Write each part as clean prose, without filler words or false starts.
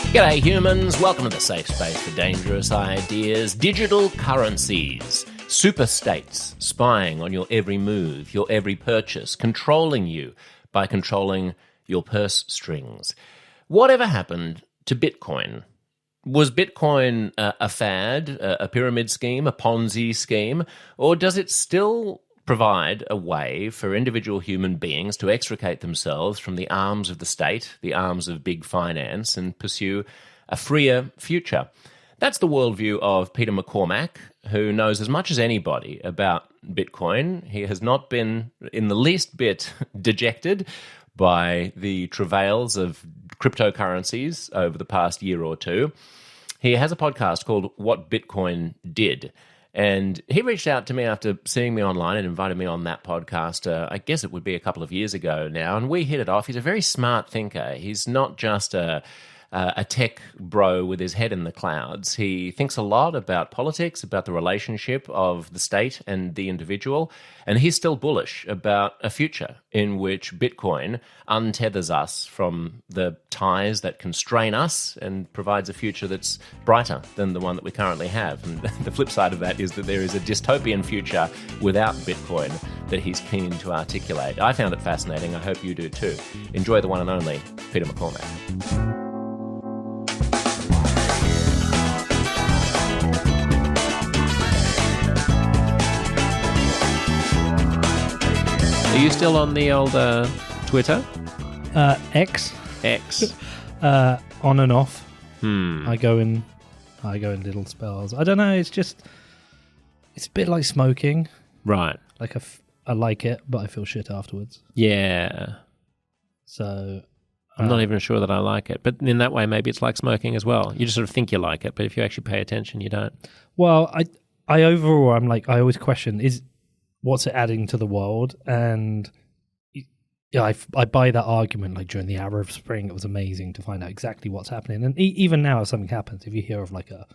G'day humans, welcome to the safe space for dangerous ideas. Digital currencies, super states spying on your every move, your every purchase, controlling you by controlling your purse strings. Whatever happened to Bitcoin? Was Bitcoin a fad, a pyramid scheme, a Ponzi scheme, or does it still provide a way for individual human beings to extricate themselves from the arms of the state, the arms of big finance, and pursue a freer future? That's the worldview of Peter McCormack, who knows as much as anybody about Bitcoin. He has not been in the least bit dejected by the travails of cryptocurrencies over the past year or two. He has a podcast called What Bitcoin Did. And he reached out to me after seeing me online and invited me on that podcast. I guess it would be a couple of years ago now. And we hit it off. He's a very smart thinker. He's not just a tech bro with his head in the clouds. He thinks a lot about politics, about the relationship of the state and the individual. And he's still bullish about a future in which Bitcoin untethers us from the ties that constrain us and provides a future that's brighter than the one that we currently have. And the flip side of that is that there is a dystopian future without Bitcoin that he's keen to articulate. I found it fascinating. I hope you do too. Enjoy the one and only Peter McCormack. Are you still on the old Twitter? X. X. On and off. I go in little spells. I don't know. It's a bit like smoking. Right. Like I like it, but I feel shit afterwards. Yeah. So I'm not even sure that I like it. But in that way, maybe it's like smoking as well. You just sort of think you like it, but if you actually pay attention, you don't. Well, I overall, I always question, what's it adding to the world? And yeah, I buy that argument. Like during the Arab Spring, it was amazing to find out exactly what's happening. And even now, if something happens, if you hear of like a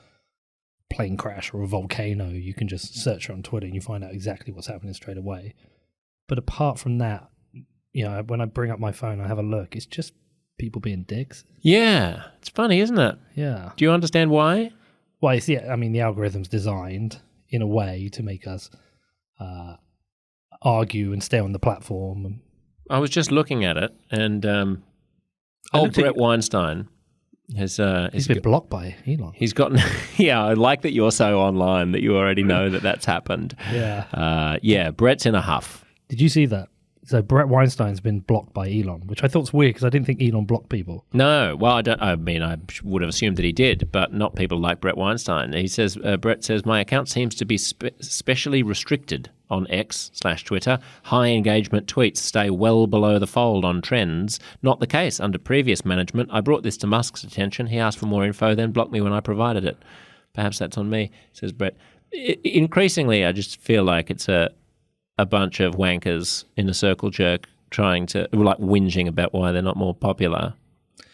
plane crash or a volcano, you can just search it on Twitter and you find out exactly what's happening straight away. But apart from that, when I bring up my phone, I have a look. It's just people being dicks. Yeah, it's funny, isn't it? Yeah. Do you understand why? Well, the algorithm's designed in a way to make us argue and stay on the platform. I was just looking at it, and Brett Weinstein has he's been blocked by Elon. He's gotten yeah. I like that you're so online that you already know that that's happened. Yeah, Brett's in a huff. Did you see that? So Brett Weinstein's been blocked by Elon, which I thought's weird because I didn't think Elon blocked people. No, well, I would have assumed that he did, but not people like Brett Weinstein. He says, Brett says, my account seems to be specially restricted on X/Twitter. High engagement tweets stay well below the fold on trends. Not the case under previous management. I brought this to Musk's attention. He asked for more info, then blocked me when I provided it. Perhaps that's on me, says Brett. Increasingly, I just feel like it's a bunch of wankers in a circle jerk trying to, like, whinging about why they're not more popular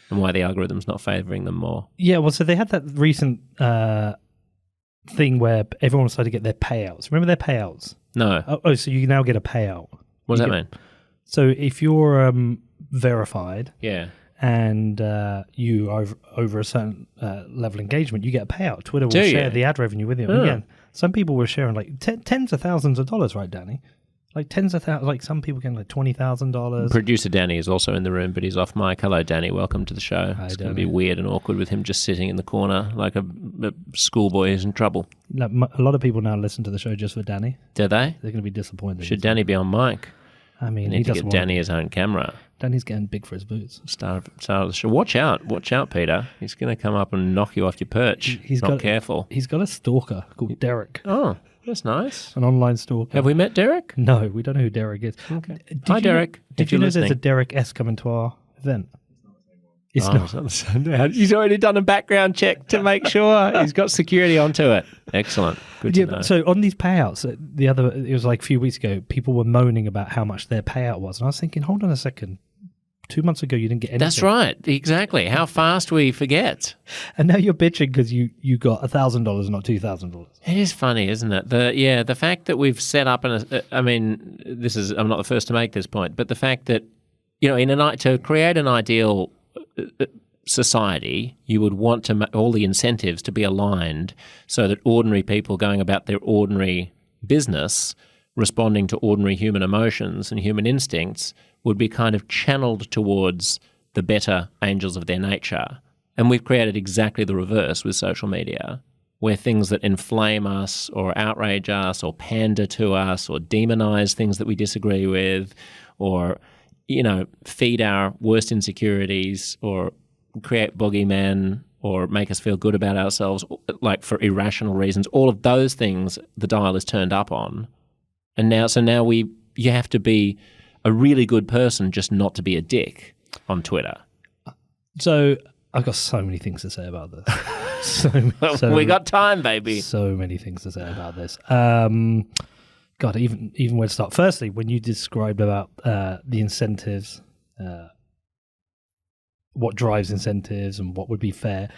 and why the algorithm's not favouring them more. Yeah, well, so they had that recent thing where everyone started to get their payouts. Remember their payouts? No. Oh, so you now get a payout. What does that mean? So if you're verified, yeah, and you are over a certain level of engagement, you get a payout. Twitter will share the ad revenue with you. Oh. Again, some people were sharing like tens of thousands of dollars, right, Danny? Like tens of thousands, like some people getting like $20,000. Producer Danny is also in the room, but he's off mic. Hello, Danny. Welcome to the show. Hi, it's going to be weird and awkward with him just sitting in the corner like a schoolboy who's in trouble. No, a lot of people now listen to the show just for Danny. Do they? They're going to be disappointed. Should Danny be on mic? I mean, he doesn't give Danny his own camera. Danny's getting big for his boots. Star of the show. Watch out, Peter. He's going to come up and knock you off your perch. He's not careful. He's got a stalker called Derek. Oh, that's nice. An online stalker. Have we met Derek? No, we don't know who Derek is. Okay. Hi, Derek. Did you know there's a Derek S coming to our event? It's not. He's already done a background check to make sure. He's got security onto it. Excellent. Good to know. So on these payouts, it was like a few weeks ago, people were moaning about how much their payout was. And I was thinking, hold on a second. 2 months ago, you didn't get anything. That's right. Exactly. How fast we forget. And now you're bitching because you got $1,000, not $2,000. It is funny, isn't it? The fact that we've set up, I'm not the first to make this point, but the fact that, to create an ideal society, you would want to all the incentives to be aligned so that ordinary people going about their ordinary business, responding to ordinary human emotions and human instincts, would be kind of channeled towards the better angels of their nature. And we've created exactly the reverse with social media, where things that inflame us or outrage us or pander to us or demonize things that we disagree with or, feed our worst insecurities or create boogeymen or make us feel good about ourselves, like for irrational reasons, all of those things the dial is turned up on. And now you have to be a really good person just not to be a dick on Twitter. So I've got so many things to say about this. We got time, baby. So many things to say about this. God, even where to start. Firstly, when you described about the incentives, what drives incentives and what would be fair.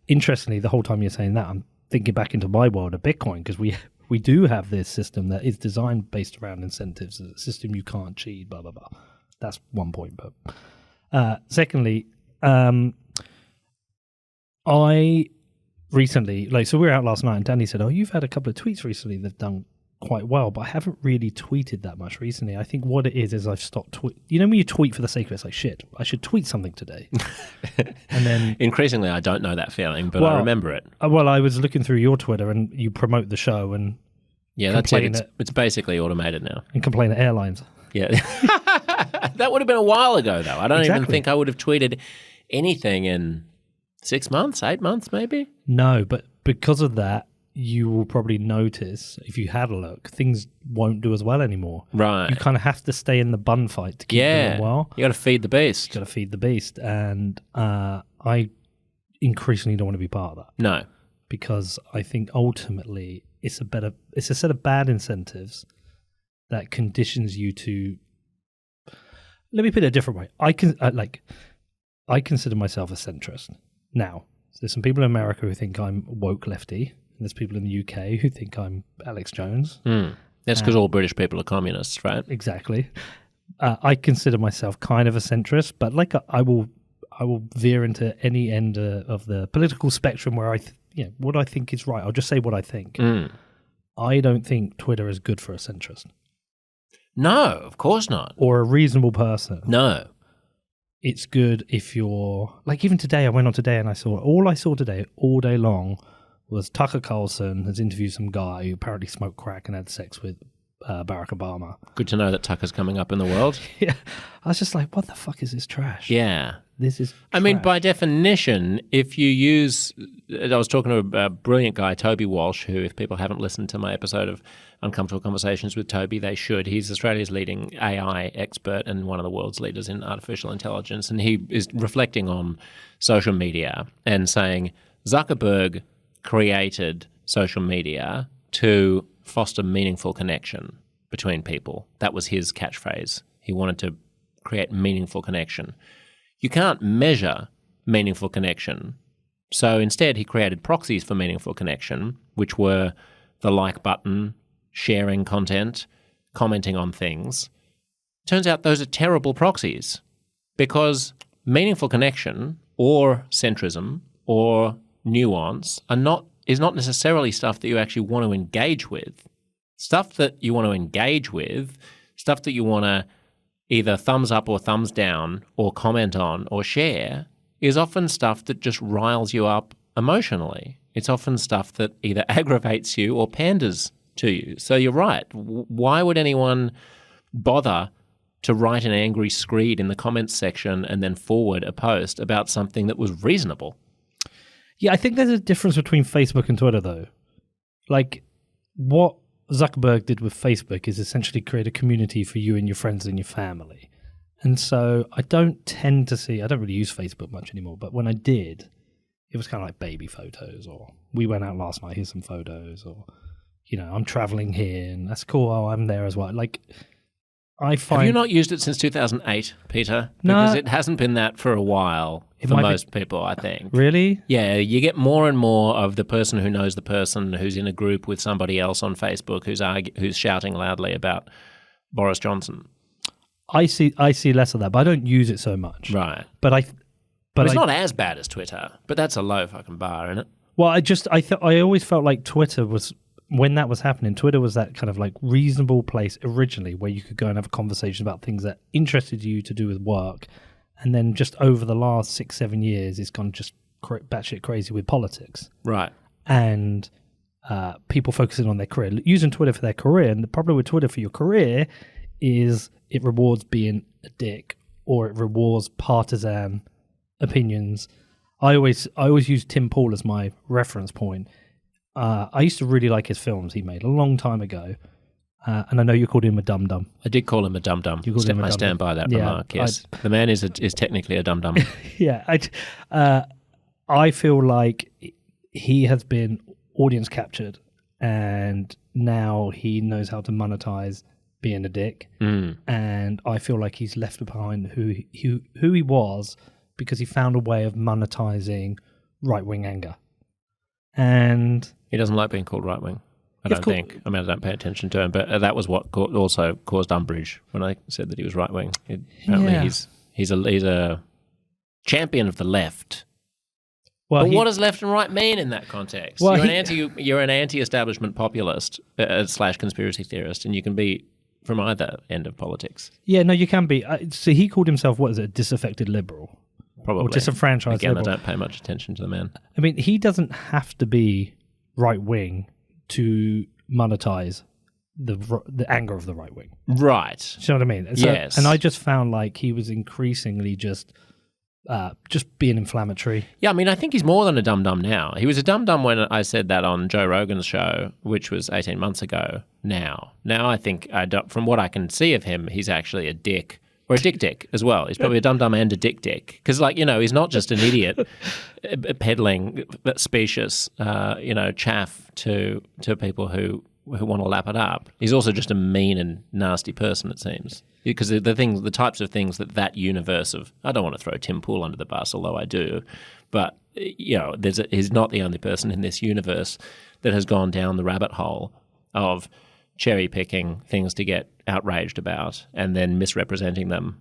Interestingly, the whole time you're saying that, I'm thinking back into my world of Bitcoin, because we do have this system that is designed based around incentives, a system you can't cheat, blah, blah, blah. That's one point. But secondly, I recently, so we were out last night and Danny said, you've had a couple of tweets recently that have done quite well, but I haven't really tweeted that much recently. I think what it is I've stopped when you tweet for the sake of it, it's like, shit, I should tweet something today. And then increasingly I don't know that feeling, but I remember it. Well, I was looking through your Twitter and you promote the show and that's it. It's basically automated now. And complain at airlines. Yeah. That would have been a while ago, though. I don't even think I would have tweeted anything in 6 months, 8 months, maybe. No, but because of that, you will probably notice, if you had a look, things won't do as well anymore. Right. You kind of have to stay in the bun fight to keep doing well. You got to feed the beast. You got to feed the beast. And I increasingly don't want to be part of that. No. Because I think ultimately it's a set of bad incentives that conditions you to. Let me put it a different way. I consider myself a centrist. Now, there's some people in America who think I'm woke lefty, and there's people in the UK who think I'm Alex Jones. That's because all British people are communists, right? Exactly. I consider myself kind of a centrist, but I will veer into any end of the political spectrum where what I think is right. I'll just say what I think. I don't think Twitter is good for a centrist. No, of course not. Or a reasonable person. No. It's good if you're... even today, I went on today and I saw today, all day long, was Tucker Carlson has interviewed some guy who apparently smoked crack and had sex with Barack Obama. Good to know that Tucker's coming up in the world. Yeah. I was just like, what the fuck is this trash? Yeah. This is trash. I mean, by definition, if you use... I was talking to a brilliant guy, Toby Walsh, who, if people haven't listened to my episode of Uncomfortable Conversations with Toby, they should. He's Australia's leading AI expert and one of the world's leaders in artificial intelligence. And he is reflecting on social media and saying Zuckerberg created social media to foster meaningful connection between people. That was his catchphrase. He wanted to create meaningful connection. You can't measure meaningful connection. So instead, he created proxies for meaningful connection, which were the like button, sharing content, commenting on things. Turns out those are terrible proxies because meaningful connection or centrism or nuance is not necessarily stuff that you actually want to engage with. Stuff that you want to engage with, stuff that you want to either thumbs up or thumbs down or comment on or share is often stuff that just riles you up emotionally. It's often stuff that either aggravates you or panders to you. So you're right. Why would anyone bother to write an angry screed in the comments section and then forward a post about something that was reasonable? Yeah, I think there's a difference between Facebook and Twitter, though. What Zuckerberg did with Facebook is essentially create a community for you and your friends and your family. And so I don't really use Facebook much anymore, but when I did, it was kind of like baby photos, or we went out last night, here's some photos, or, I'm traveling here and that's cool, I'm there as well. Have you not used it since 2008, Peter? No. Because it hasn't been that for a while for most people, I think. Really? Yeah, you get more and more of the person who knows the person who's in a group with somebody else on Facebook who's shouting loudly about Boris Johnson. I see less of that, but I don't use it so much. Right. But But it's not as bad as Twitter, but that's a low fucking bar, isn't it? Well, I always felt like Twitter was, when that was happening, Twitter was that kind of like reasonable place originally where you could go and have a conversation about things that interested you to do with work. And then just over the last 6-7 years, it's gone just batshit crazy with politics. Right. And people focusing on their career, using Twitter for their career. And the problem with Twitter for your career is it rewards being a dick, or it rewards partisan opinions. I always use Tim Pool as my reference point. I used to really like his films he made a long time ago, and I know you called him a dum-dum. I did call him a dum-dum. I stand by that remark, yes. The man is technically a dum-dum. Yeah, I feel like he has been audience captured, and now he knows how to monetize being a dick. And I feel like he's left behind who he was, because he found a way of monetizing right-wing anger. And he doesn't like being called right-wing, I don't think. I mean, I don't pay attention to him, but that was what also caused umbrage when I said that he was right-wing. Apparently he's a champion of the left. Well, but what does left and right mean in that context? Well, you're an anti-establishment populist / conspiracy theorist, and you can be from either end of politics. Yeah, no, you can be. So he called himself, what is it, a disaffected liberal? Probably. Or disenfranchised liberal. Again, I don't pay much attention to the man. I mean, he doesn't have to be right-wing to monetize the anger of the right wing. Right. Do you know what I mean? So, yes. And I just found like he was increasingly just being inflammatory. Yeah, I mean, I think he's more than a dum-dum now. He was a dum-dum when I said that on Joe Rogan's show, which was 18 months ago now. Now I think, from what I can see of him, he's actually a dick. Or a dick as well. He's probably a dum-dum and a dick. Because, he's not just an idiot peddling specious, chaff to people who want to lap it up. He's also just a mean and nasty person, it seems. Because the types of things that universe of, I don't want to throw Tim Pool under the bus, although I do, but, he's not the only person in this universe that has gone down the rabbit hole of cherry-picking things to get outraged about and then misrepresenting them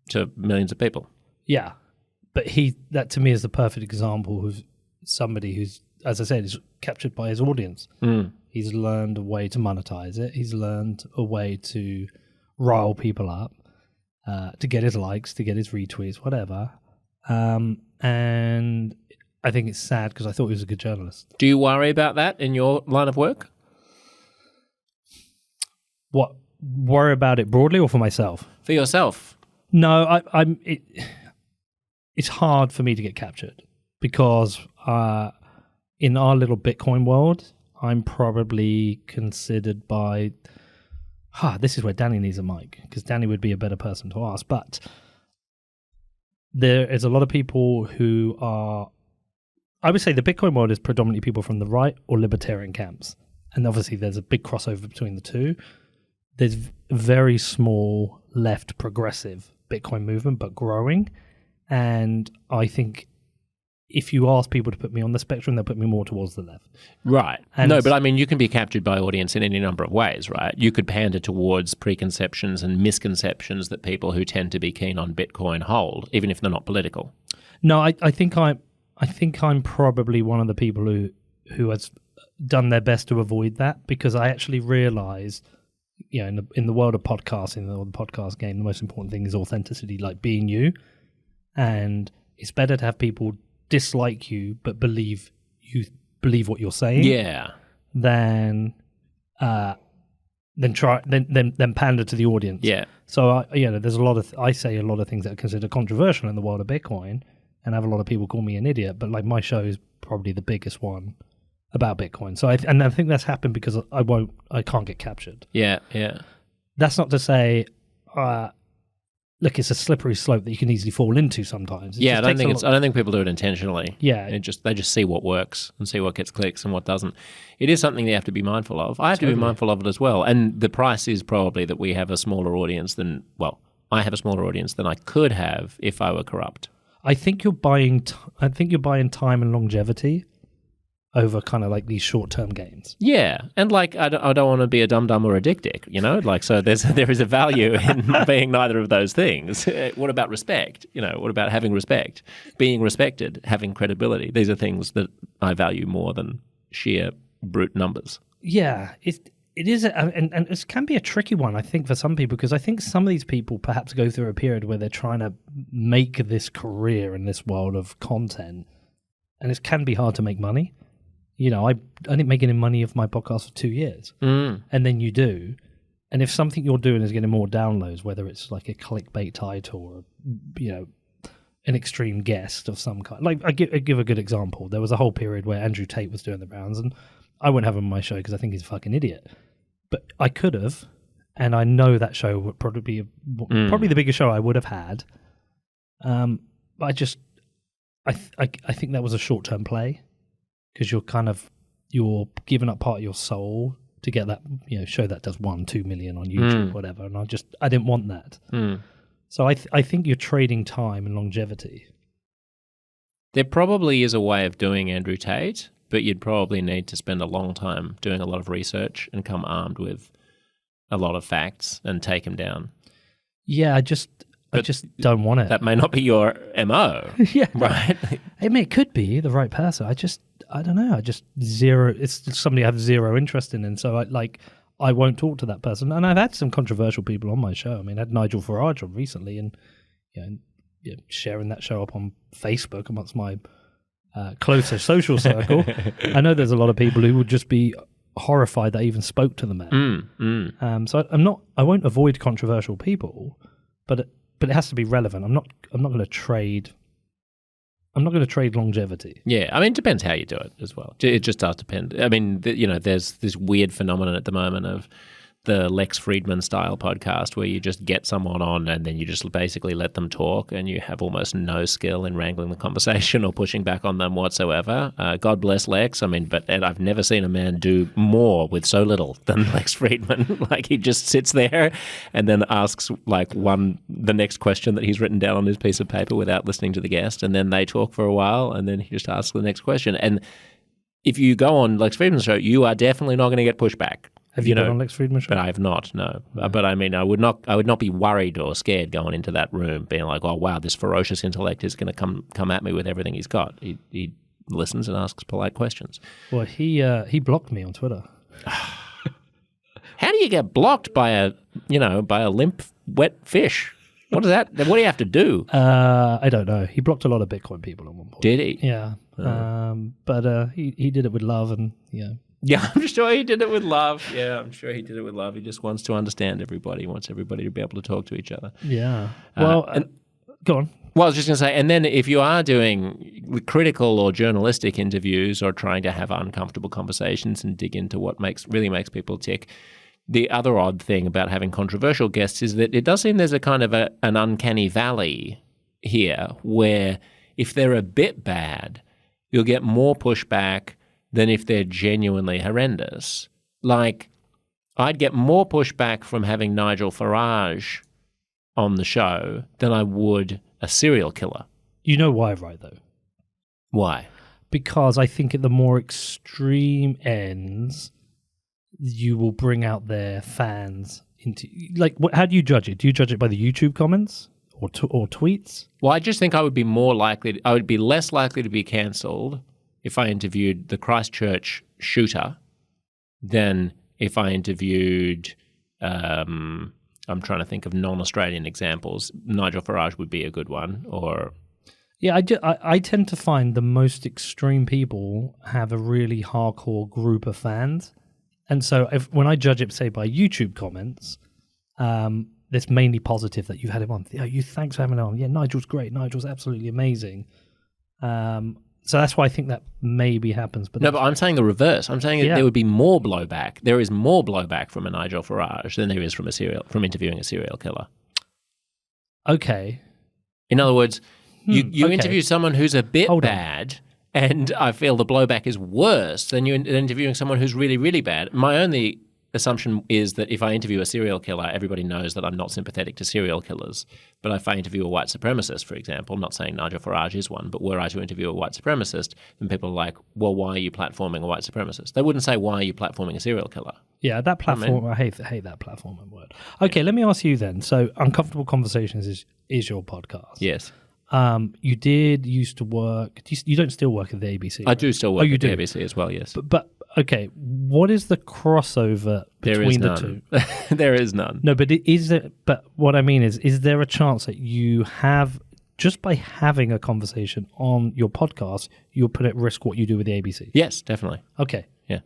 to millions of people. Yeah. But that to me is the perfect example of somebody who's, as I said, is captured by his audience. He's learned a way to monetize it. He's learned a way to rile people up, to get his likes, to get his retweets, whatever. And I think it's sad because I thought he was a good journalist. Do you worry about that in your line of work? What, worry about it broadly or for myself? For yourself. No, it's hard for me to get captured because in our little Bitcoin world, I'm probably considered by... this is where Danny needs a mic, because Danny would be a better person to ask. But there is a lot of people who are... I would say the Bitcoin world is predominantly people from the right or libertarian camps. And obviously there's a big crossover between the two. There's very small left progressive Bitcoin movement, but growing. And I think if you ask people to put me on the spectrum, they'll put me more towards the left. Right. No, but I mean, you can be captured by audience in any number of ways, right? You could pander towards preconceptions and misconceptions that people who tend to be keen on Bitcoin hold, even if they're not political. No, I think I'm probably one of the people who has done their best to avoid that, because I actually realized, in the world of podcasting or the podcast game, the most important thing is authenticity, like being you. And it's better to have people dislike you but believe what you're saying. Yeah. Than pander to the audience. Yeah. So there's I say a lot of things that are considered controversial in the world of Bitcoin, and have a lot of people call me an idiot. But like my show is probably the biggest one about Bitcoin. So I think that's happened because I can't get captured. Yeah, yeah. That's not to say, look, it's a slippery slope that you can easily fall into sometimes. I don't think people do it intentionally. Yeah. They just see what works and see what gets clicks and what doesn't. It is something they have to be mindful of. I have to be mindful of it as well. And the price is probably that we have a smaller audience I have a smaller audience than I could have if I were corrupt. I think you're buying time and longevity. over kind of like these short-term gains. Yeah, and like I don't want to be a dum-dum or a dick, you know? Like, so there is a value in being neither of those things. What about respect? You know, what about having respect? Being respected, having credibility. These are things that I value more than sheer brute numbers. Yeah, it is, and it can be a tricky one, I think, for some people, because I think some of these people perhaps go through a period where they're trying to make this career in this world of content, and it can be hard to make money. You know, I didn't make any money off my podcast for 2 years. And then you do. And if something you're doing is getting more downloads, whether it's like a clickbait title or, you know, an extreme guest of some kind. Like, I give a good example. There was a whole period where Andrew Tate was doing the rounds, and I wouldn't have him on my show because I think he's a fucking idiot. But I could have, and I know that show would probably be probably the biggest show I would have had. But I think that was a short-term play. Because you're giving up part of your soul to get that, you know, show that does 1-2 million on YouTube, whatever. And I didn't want that. So I think you're trading time and longevity. There probably is a way of doing Andrew Tate, but you'd probably need to spend a long time doing a lot of research and come armed with a lot of facts and take him down. Yeah, I just don't want it. That may not be your MO. Yeah. Right? It could be the right person. I don't know. It's somebody I have zero interest in. And so I won't talk to that person. And I've had some controversial people on my show. I mean, I had Nigel Farage on recently, and sharing that show up on Facebook amongst my closer social circle. I know there's a lot of people who would just be horrified that I even spoke to the man. So I won't avoid controversial people, but it has to be relevant. I'm not going to trade. I'm not going to trade longevity. Yeah, I mean, it depends how you do it as well. It just does depend. I mean, there's this weird phenomenon at the moment of the Lex Friedman style podcast where you just get someone on and then you just basically let them talk and you have almost no skill in wrangling the conversation or pushing back on them whatsoever. God bless Lex. I mean, and I've never seen a man do more with so little than Lex Friedman. Like, he just sits there and then asks the next question that he's written down on his piece of paper without listening to the guest, and then they talk for a while and then he just asks the next question. And if you go on Lex Friedman's show, you are definitely not going to get pushback. Have you been on Lex Friedman's show? But I have not, no. But I mean, I would not be worried or scared going into that room, being like, oh wow, this ferocious intellect is going to come at me with everything he's got. He listens and asks polite questions. Well, he blocked me on Twitter. How do you get blocked by a limp, wet fish? What is that? What do you have to do? I don't know. He blocked a lot of Bitcoin people at one point. Did he? Yeah. But he did it with love, and Yeah, I'm sure he did it with love. Yeah, I'm sure he did it with love. He just wants to understand everybody. He wants everybody to be able to talk to each other. Yeah. Well, go on. Well, I was just going to say, and then if you are doing critical or journalistic interviews or trying to have uncomfortable conversations and dig into what really makes people tick, the other odd thing about having controversial guests is that it does seem there's a kind of an uncanny valley here where if they're a bit bad, you'll get more pushback than if they're genuinely horrendous. Like, I'd get more pushback from having Nigel Farage on the show than I would a serial killer. You know why, right, though? Why? Because I think at the more extreme ends, you will bring out their fans into... how do you judge it? Do you judge it by the YouTube comments or tweets? Well, I just think I would be less likely to be cancelled if I interviewed the Christchurch shooter than if I interviewed, I'm trying to think of non-Australian examples. Nigel Farage would be a good one. Or yeah, I tend to find the most extreme people have a really hardcore group of fans. And so when I judge it, say, by YouTube comments, it's mainly positive that you had him on. Thanks for having him on. Yeah, Nigel's great. Nigel's absolutely amazing. So that's why I think that maybe happens. But Okay. In other words, you interview someone who's a bit bad, and I feel the blowback is worse than you interviewing someone who's really, really bad. My only assumption is that if I interview a serial killer, everybody knows that I'm not sympathetic to serial killers. But if I interview a white supremacist, for example, I'm not saying Nigel Farage is one, but were I to interview a white supremacist, then people are like, well, why are you platforming a white supremacist? They wouldn't say, why are you platforming a serial killer? Yeah, that platform, I hate that platform and word. Okay, let me ask you then. So Uncomfortable Conversations is your podcast. Yes. You did used to work, you don't still work at the ABC? I do still work at the do? ABC as well, yes. But okay, what is the crossover between the two? There is none. No, but but what I mean is there a chance that you have, just by having a conversation on your podcast, you'll put at risk what you do with the ABC? Yes, definitely. Okay. Yeah.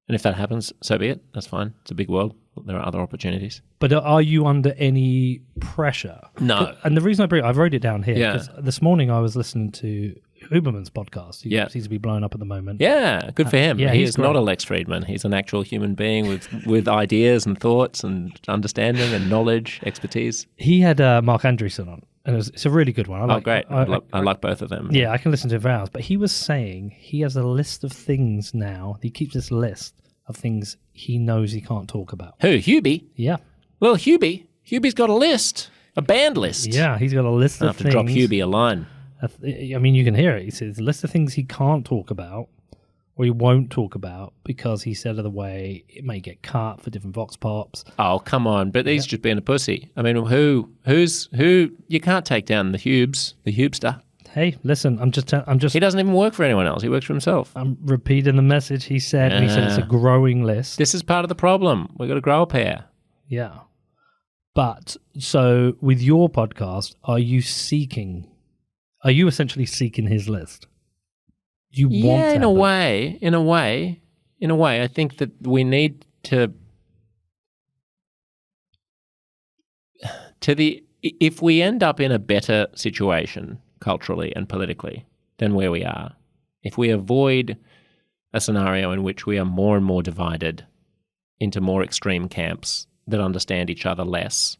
And if that happens, so be it. That's fine. It's a big world. There are other opportunities. But are you under any pressure? No. And the reason I've wrote it down here, Yeah. because this morning I was listening to Huberman's podcast. He Yeah. seems to be blowing up at the moment. Yeah, good for him. yeah, he he's is not great. a Lex Friedman. He's an actual human being with ideas and thoughts and understanding and knowledge, expertise. He had Mark Andreessen on, and it's a really good one. Great. I like both of them. Yeah, I can listen to it for hours. But he was saying he has a list of things now. He keeps this list of things he knows he can't talk about. Who? Hubie? Yeah. Well, Hubie's got a list, a band list. Yeah, he's got a list I of have to things. drop Hubie a line. I mean, you can hear it. He says a list of things he can't talk about or he won't talk about because he said of the way it may get cut for different vox pops. Oh, come on. But he's just being a pussy. I mean, who? You can't take down the Hubester. Hey, listen, He doesn't even work for anyone else. He works for himself. I'm repeating the message he said. And he said it's a growing list. This is part of the problem. We've got to grow a pair. Yeah. But so with your podcast, are you essentially seeking his list? Do you want to in a way, I think that we need if we end up in a better situation culturally and politically than where we are, if we avoid a scenario in which we are more and more divided into more extreme camps that understand each other less,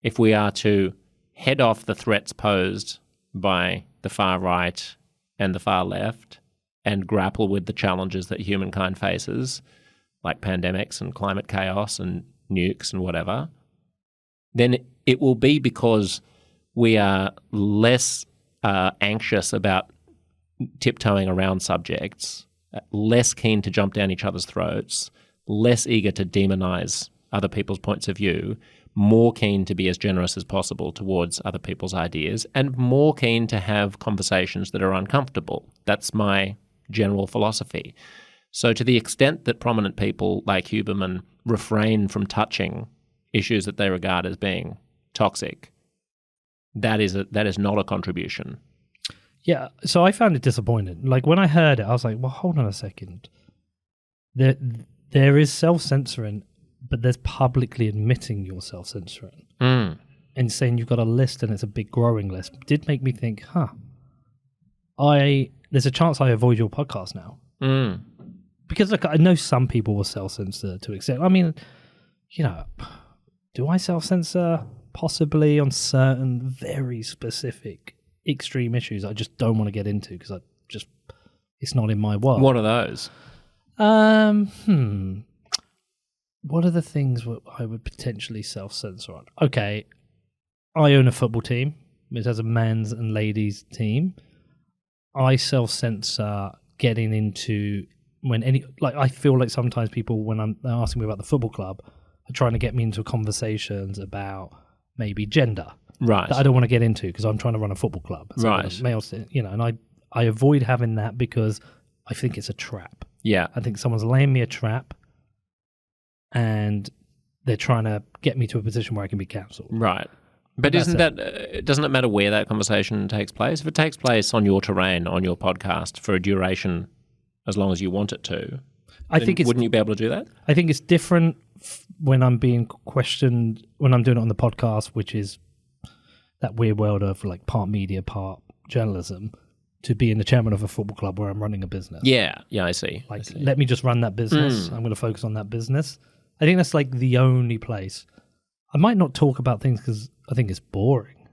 if we are to head off the threats posed by the far right and the far left and grapple with the challenges that humankind faces, like pandemics and climate chaos and nukes and whatever, then it will be because we are less anxious about tiptoeing around subjects, less keen to jump down each other's throats, less eager to demonize other people's points of view, more keen to be as generous as possible towards other people's ideas, and more keen to have conversations that are uncomfortable. That's my general philosophy. So to the extent that prominent people like Huberman refrain from touching issues that they regard as being toxic, that is not a contribution. Yeah, so I found it disappointing. Like when I heard it, I was like, well, hold on a second. There is self-censoring, but there's publicly admitting you're self-censoring. And saying you've got a list and it's a big growing list did make me think, there's a chance I avoid your podcast now. Because look, I know some people will self-censor to accept. I mean, do I self-censor? Possibly on certain very specific extreme issues I just don't want to get into because it's not in my world. What are those? What are the things I would potentially self-censor on? Okay, I own a football team. It has a men's and ladies team. I self-censor getting into I feel like sometimes people, when they're asking me about the football club, are trying to get me into conversations about maybe gender. Right. That I don't want to get into because I'm trying to run a football club. So right. Males, and I avoid having that because I think it's a trap. Yeah. I think someone's laying me a trap and they're trying to get me to a position where I can be cancelled. Right. But doesn't it matter where that conversation takes place? If it takes place on your terrain, on your podcast for a duration as long as you want it to, wouldn't you be able to do that? I think it's different when I'm being questioned, when I'm doing it on the podcast, which is that weird world of like part media, part journalism, to being the chairman of a football club where I'm running a business. Yeah, I see. Let me just run that business. I'm going to focus on that business. I think that's like the only place. I might not talk about things because I think it's boring.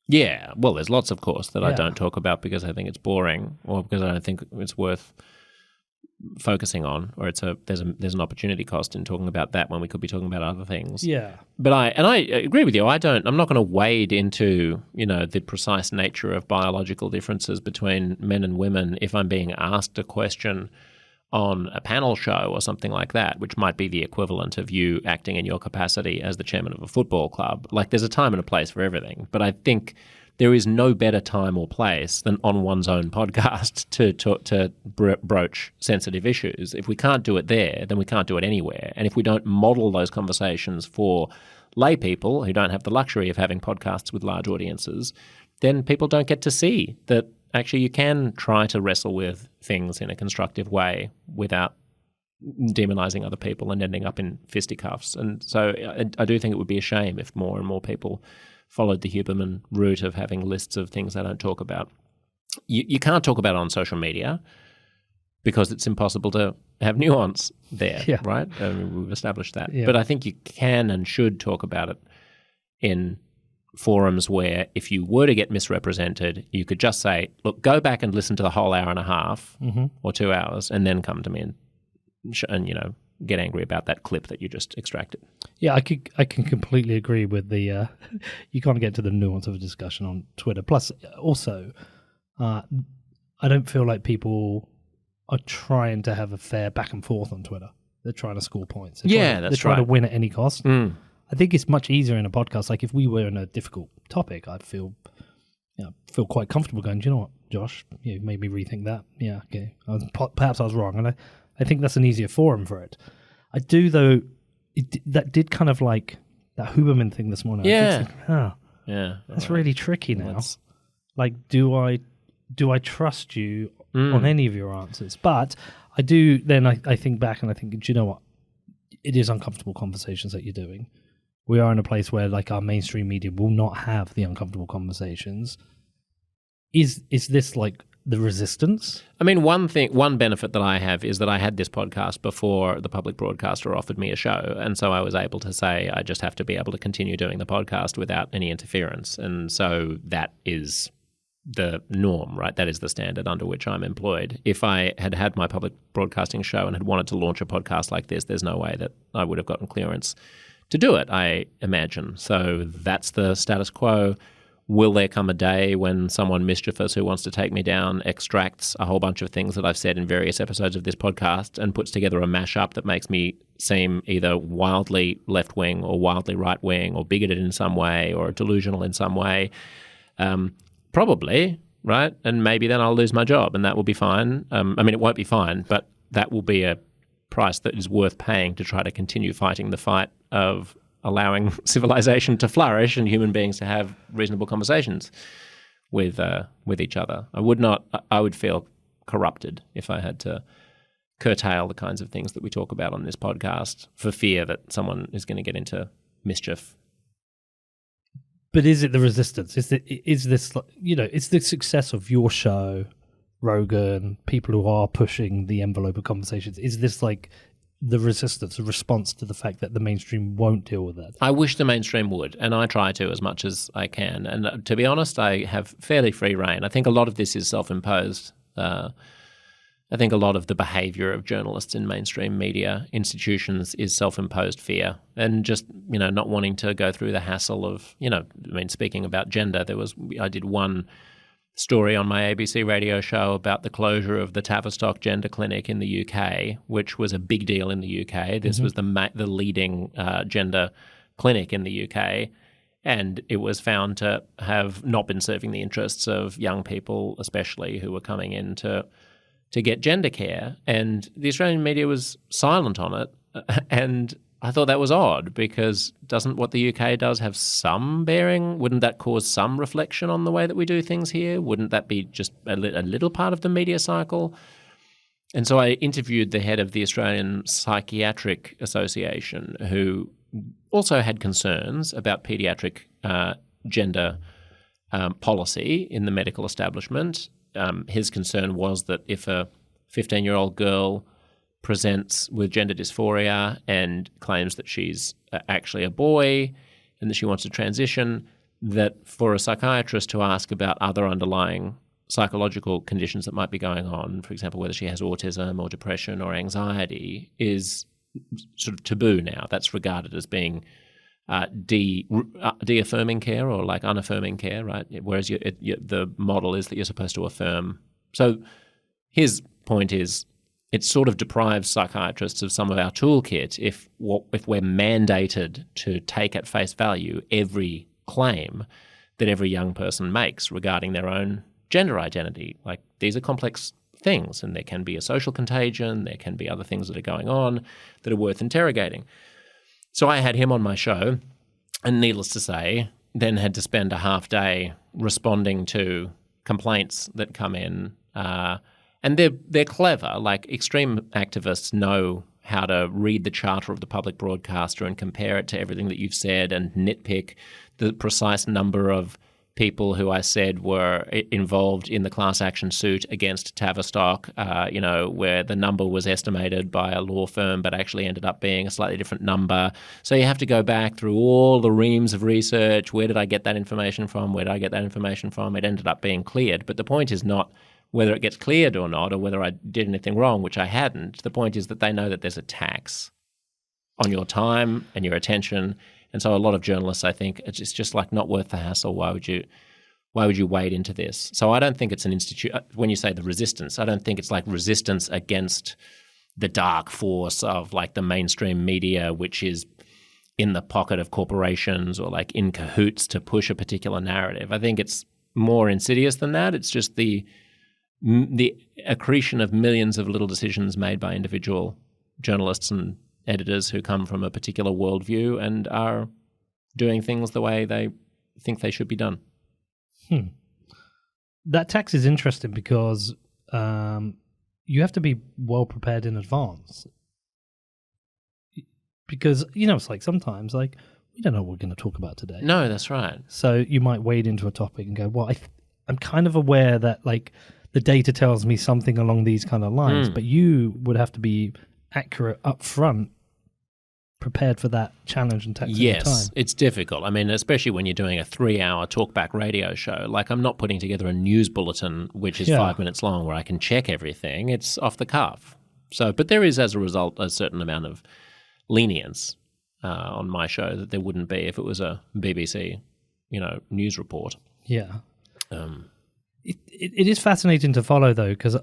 Yeah, well, there's lots, of course, that I don't talk about because I think it's boring or because I don't think it's worth focusing on, or there's an opportunity cost in talking about that when we could be talking about other things. Yeah. But I agree with you. I'm not going to wade into, the precise nature of biological differences between men and women if I'm being asked a question on a panel show or something like that, which might be the equivalent of you acting in your capacity as the chairman of a football club. Like, there's a time and a place for everything. But I think there is no better time or place than on one's own podcast to broach sensitive issues. If we can't do it there, then we can't do it anywhere. And if we don't model those conversations for lay people who don't have the luxury of having podcasts with large audiences, then people don't get to see that actually you can try to wrestle with things in a constructive way without demonizing other people and ending up in fisticuffs. And so I do think it would be a shame if more and more people followed the Huberman route of having lists of things they don't talk about. You can't talk about it on social media because it's impossible to have nuance there, right? We've established that. Yeah. But I think you can and should talk about it in forums where if you were to get misrepresented, you could just say, look, go back and listen to the whole hour and a half or 2 hours and then come to me and get angry about that clip that you just extracted. Yeah, I can completely agree with the you can't get to the nuance of a discussion on Twitter. Plus, also, I don't feel like people are trying to have a fair back and forth on Twitter. They're trying to score points. They're trying to win at any cost. I think it's much easier in a podcast. Like, if we were in a difficult topic, I'd feel quite comfortable going, do you know what, Josh? You made me rethink that. Yeah, okay. Perhaps I was wrong. And I think that's an easier forum for it. I do, though. That did kind of like that Huberman thing this morning. Yeah. That's really tricky now. Like, do I trust you on any of your answers? But I do. Then I think back and I think, do you know what? It is uncomfortable conversations that you're doing. We are in a place where, like, our mainstream media will not have the uncomfortable conversations. Is this like the resistance? I mean, one benefit that I have is that I had this podcast before the public broadcaster offered me a show, and so I was able to say I just have to be able to continue doing the podcast without any interference, and so that is the norm, right? That is the standard under which I'm employed. If I had my public broadcasting show and had wanted to launch a podcast like this, there's no way that I would have gotten clearance to do it, I imagine. So that's the status quo. Will there come a day when someone mischievous who wants to take me down extracts a whole bunch of things that I've said in various episodes of this podcast and puts together a mashup that makes me seem either wildly left-wing or wildly right-wing or bigoted in some way or delusional in some way? Probably, right? And maybe then I'll lose my job and that will be fine. I mean, it won't be fine, but that will be a price that is worth paying to try to continue fighting the fight of allowing civilization to flourish and human beings to have reasonable conversations with each other. I would feel corrupted if I had to curtail the kinds of things that we talk about on this podcast for fear that someone is going to get into mischief. But is it the resistance? Is this it's the success of your show, Rogan, people who are pushing the envelope of conversations? Is this like the resistance, a response to the fact that the mainstream won't deal with that? I wish the mainstream would, and I try to as much as I can. And to be honest, I have fairly free reign. I think a lot of this is self-imposed. I think a lot of the behaviour of journalists in mainstream media institutions is self-imposed fear and just, not wanting to go through the hassle of, speaking about gender, I did one story on my ABC radio show about the closure of the Tavistock Gender Clinic in the UK, which was a big deal in the UK. This was the leading gender clinic in the UK, and it was found to have not been serving the interests of young people, especially who were coming in to get gender care. And the Australian media was silent on it, and I thought that was odd because doesn't what the UK does have some bearing? Wouldn't that cause some reflection on the way that we do things here? Wouldn't that be just a little part of the media cycle? And so I interviewed the head of the Australian Psychiatric Association, who also had concerns about paediatric gender policy in the medical establishment. His concern was that if a 15-year-old girl presents with gender dysphoria and claims that she's actually a boy and that she wants to transition, that for a psychiatrist to ask about other underlying psychological conditions that might be going on, for example, whether she has autism or depression or anxiety, is sort of taboo now. That's regarded as being de-affirming care or like unaffirming care, right? Whereas the model is that you're supposed to affirm. So his point is it sort of deprives psychiatrists of some of our toolkit if we're mandated to take at face value every claim that every young person makes regarding their own gender identity. Like, these are complex things, and there can be a social contagion, there can be other things that are going on that are worth interrogating. So I had him on my show, and needless to say, then had to spend a half day responding to complaints that come in. And they're clever. Like, extreme activists know how to read the charter of the public broadcaster and compare it to everything that you've said and nitpick the precise number of people who I said were involved in the class action suit against Tavistock, where the number was estimated by a law firm but actually ended up being a slightly different number. So you have to go back through all the reams of research. Where did I get that information from? Where did I get that information from? It ended up being cleared. But the point is not whether it gets cleared or not, or whether I did anything wrong, which I hadn't. The point is that they know that there's a tax on your time and your attention. And so a lot of journalists, I think, it's just like not worth the hassle. Why would you wade into this? So I don't think it's an institute. When you say the resistance, I don't think it's like resistance against the dark force of like the mainstream media, which is in the pocket of corporations or like in cahoots to push a particular narrative. I think it's more insidious than that. It's just the accretion of millions of little decisions made by individual journalists and editors who come from a particular worldview and are doing things the way they think they should be done. That tax is interesting because you have to be well prepared in advance. Because, it's like sometimes like we don't know what we're going to talk about today. No, that's right. So you might wade into a topic and go, well, I'm kind of aware that like the data tells me something along these kind of lines, but you would have to be accurate up front, prepared for that challenge and tax. Yes, it's difficult. I mean, especially when you're doing a 3-hour talkback radio show. Like, I'm not putting together a news bulletin which is 5 minutes long where I can check everything. It's off the cuff. So, but there is, as a result, a certain amount of lenience on my show that there wouldn't be if it was a BBC, news report. Yeah. It is fascinating to follow, though, because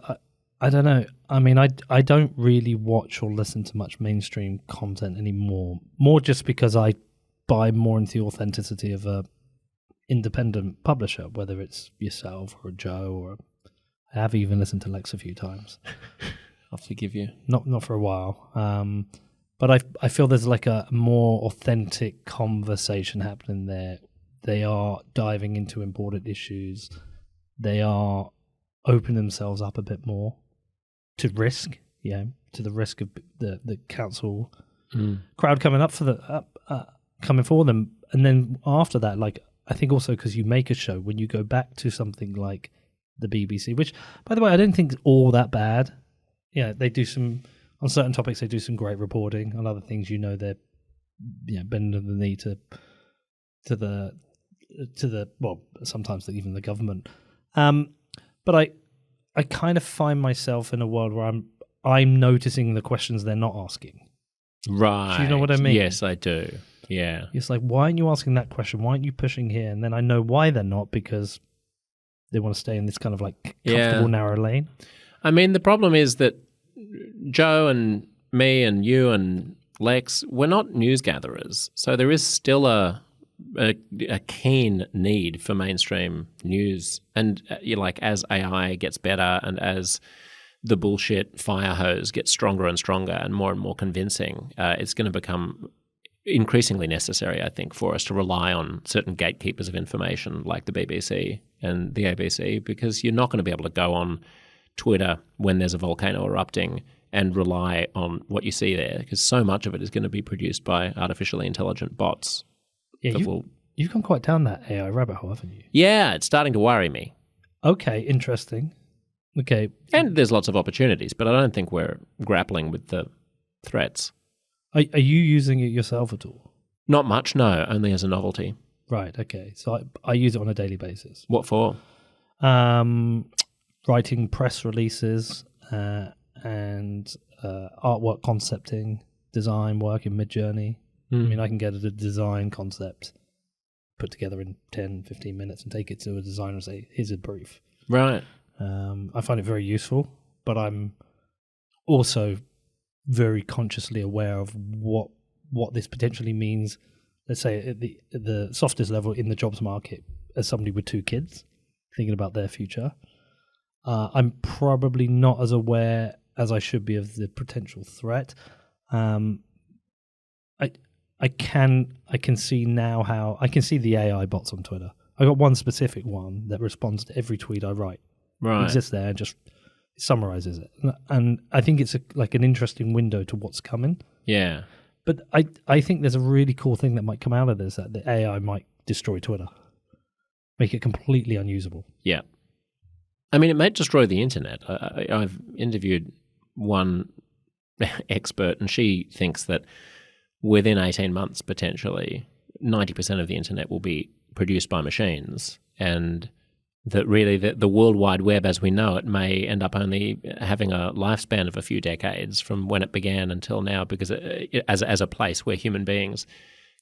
I don't know. I mean, I don't really watch or listen to much mainstream content anymore. More just because I buy more into the authenticity of a independent publisher, whether it's yourself or Joe, or I have even listened to Lex a few times. I'll forgive you. Not for a while. But I feel there's like a more authentic conversation happening there. They are diving into important issues. They are opening themselves up a bit more to risk, to the risk of the council crowd coming up for coming for them. And then after that, like, I think also because you make a show, when you go back to something like the BBC, which, by the way, I don't think is all that bad. Yeah, they do some, on certain topics, they do some great reporting. On other things, they're bending the knee to the well, sometimes even the government. But I kind of find myself in a world where I'm noticing the questions they're not asking. Right. Do you know what I mean? Yes, I do. Yeah. It's like, why aren't you asking that question? Why aren't you pushing here? And then I know why they're not, because they want to stay in this kind of like comfortable narrow lane. I mean, the problem is that Joe and me and you and Lex, we're not news gatherers. So there is still a keen need for mainstream news. And as AI gets better and as the bullshit fire hose gets stronger and stronger and more convincing, it's going to become increasingly necessary, I think, for us to rely on certain gatekeepers of information like the BBC and the ABC, because you're not going to be able to go on Twitter when there's a volcano erupting and rely on what you see there, because so much of it is going to be produced by artificially intelligent bots. Yeah, you've gone quite down that AI rabbit hole, haven't you? Yeah, it's starting to worry me. Okay, interesting. Okay. And there's lots of opportunities, but I don't think we're grappling with the threats. Are you using it yourself at all? Not much, no, only as a novelty. Right, okay. So I use it on a daily basis. What for? Writing press releases and artwork concepting, design work in Midjourney. I mean, I can get a design concept put together in 10, 15 minutes and take it to a designer and say, here's a brief. Right. I find it very useful, but I'm also very consciously aware of what this potentially means, let's say at the softest level in the jobs market, as somebody with 2 kids thinking about their future. I'm probably not as aware as I should be of the potential threat. I can see now how I can see the AI bots on Twitter. I got one specific one that responds to every tweet I write. Right. It exists there and just summarizes it. And I think it's like an interesting window to what's coming. Yeah. But I think there's a really cool thing that might come out of this, that the AI might destroy Twitter. Make it completely unusable. Yeah. I mean, it may destroy the internet. I've interviewed one expert, and she thinks that within 18 months, potentially, 90% of the internet will be produced by machines, and that really the World Wide Web as we know it may end up only having a lifespan of a few decades from when it began until now, because as a place where human beings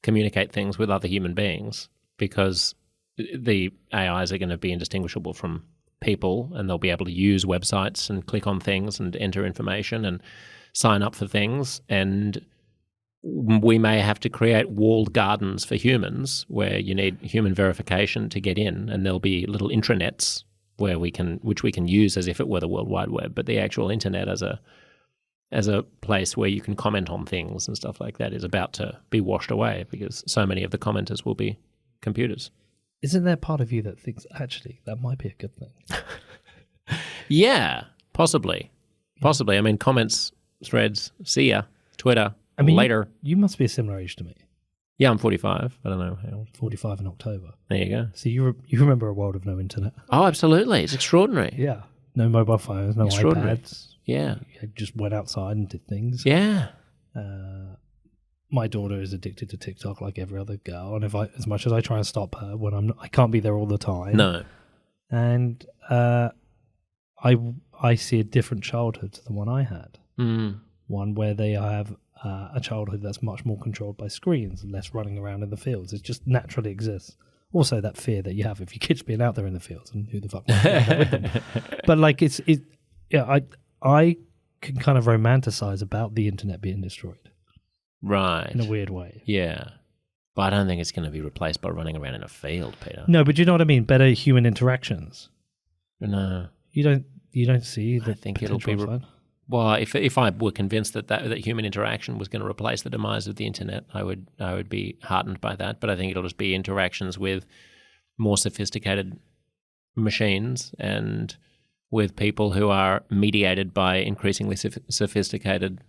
communicate things with other human beings, because the AIs are going to be indistinguishable from people, and they'll be able to use websites and click on things and enter information and sign up for things, and we may have to create walled gardens for humans where you need human verification to get in, and there'll be little intranets which we can use as if it were the World Wide Web, but the actual internet as a place where you can comment on things and stuff like that is about to be washed away, because so many of the commenters will be computers. Isn't there part of you that thinks, actually, that might be a good thing? Yeah, possibly. Possibly. I mean, comments, threads, see ya, Twitter, I mean, later. You must be a similar age to me. Yeah, I'm 45. I don't know how old. 45 in October. There you go. So you remember a world of no internet? Oh, absolutely. It's extraordinary. Yeah. No mobile phones, no iPads. Yeah. You just went outside and did things. Yeah. My daughter is addicted to TikTok like every other girl, and as much as I try and stop her, I can't be there all the time. No. And I see a different childhood to the one I had. One where they have a childhood that's much more controlled by screens and less running around in the fields. It just naturally exists. Also, that fear that you have if your kids being out there in the fields, and who the fuck wants to be out there with them. But like I can kind of romanticize about the internet being destroyed. Right. In a weird way. Yeah. But I don't think it's going to be replaced by running around in a field, Peter. No, but you know what I mean? Better human interactions. No. You don't see the I think it'll be... Well, if I were convinced that human interaction was going to replace the demise of the internet, I would be heartened by that. But I think it'll just be interactions with more sophisticated machines and with people who are mediated by increasingly sophisticated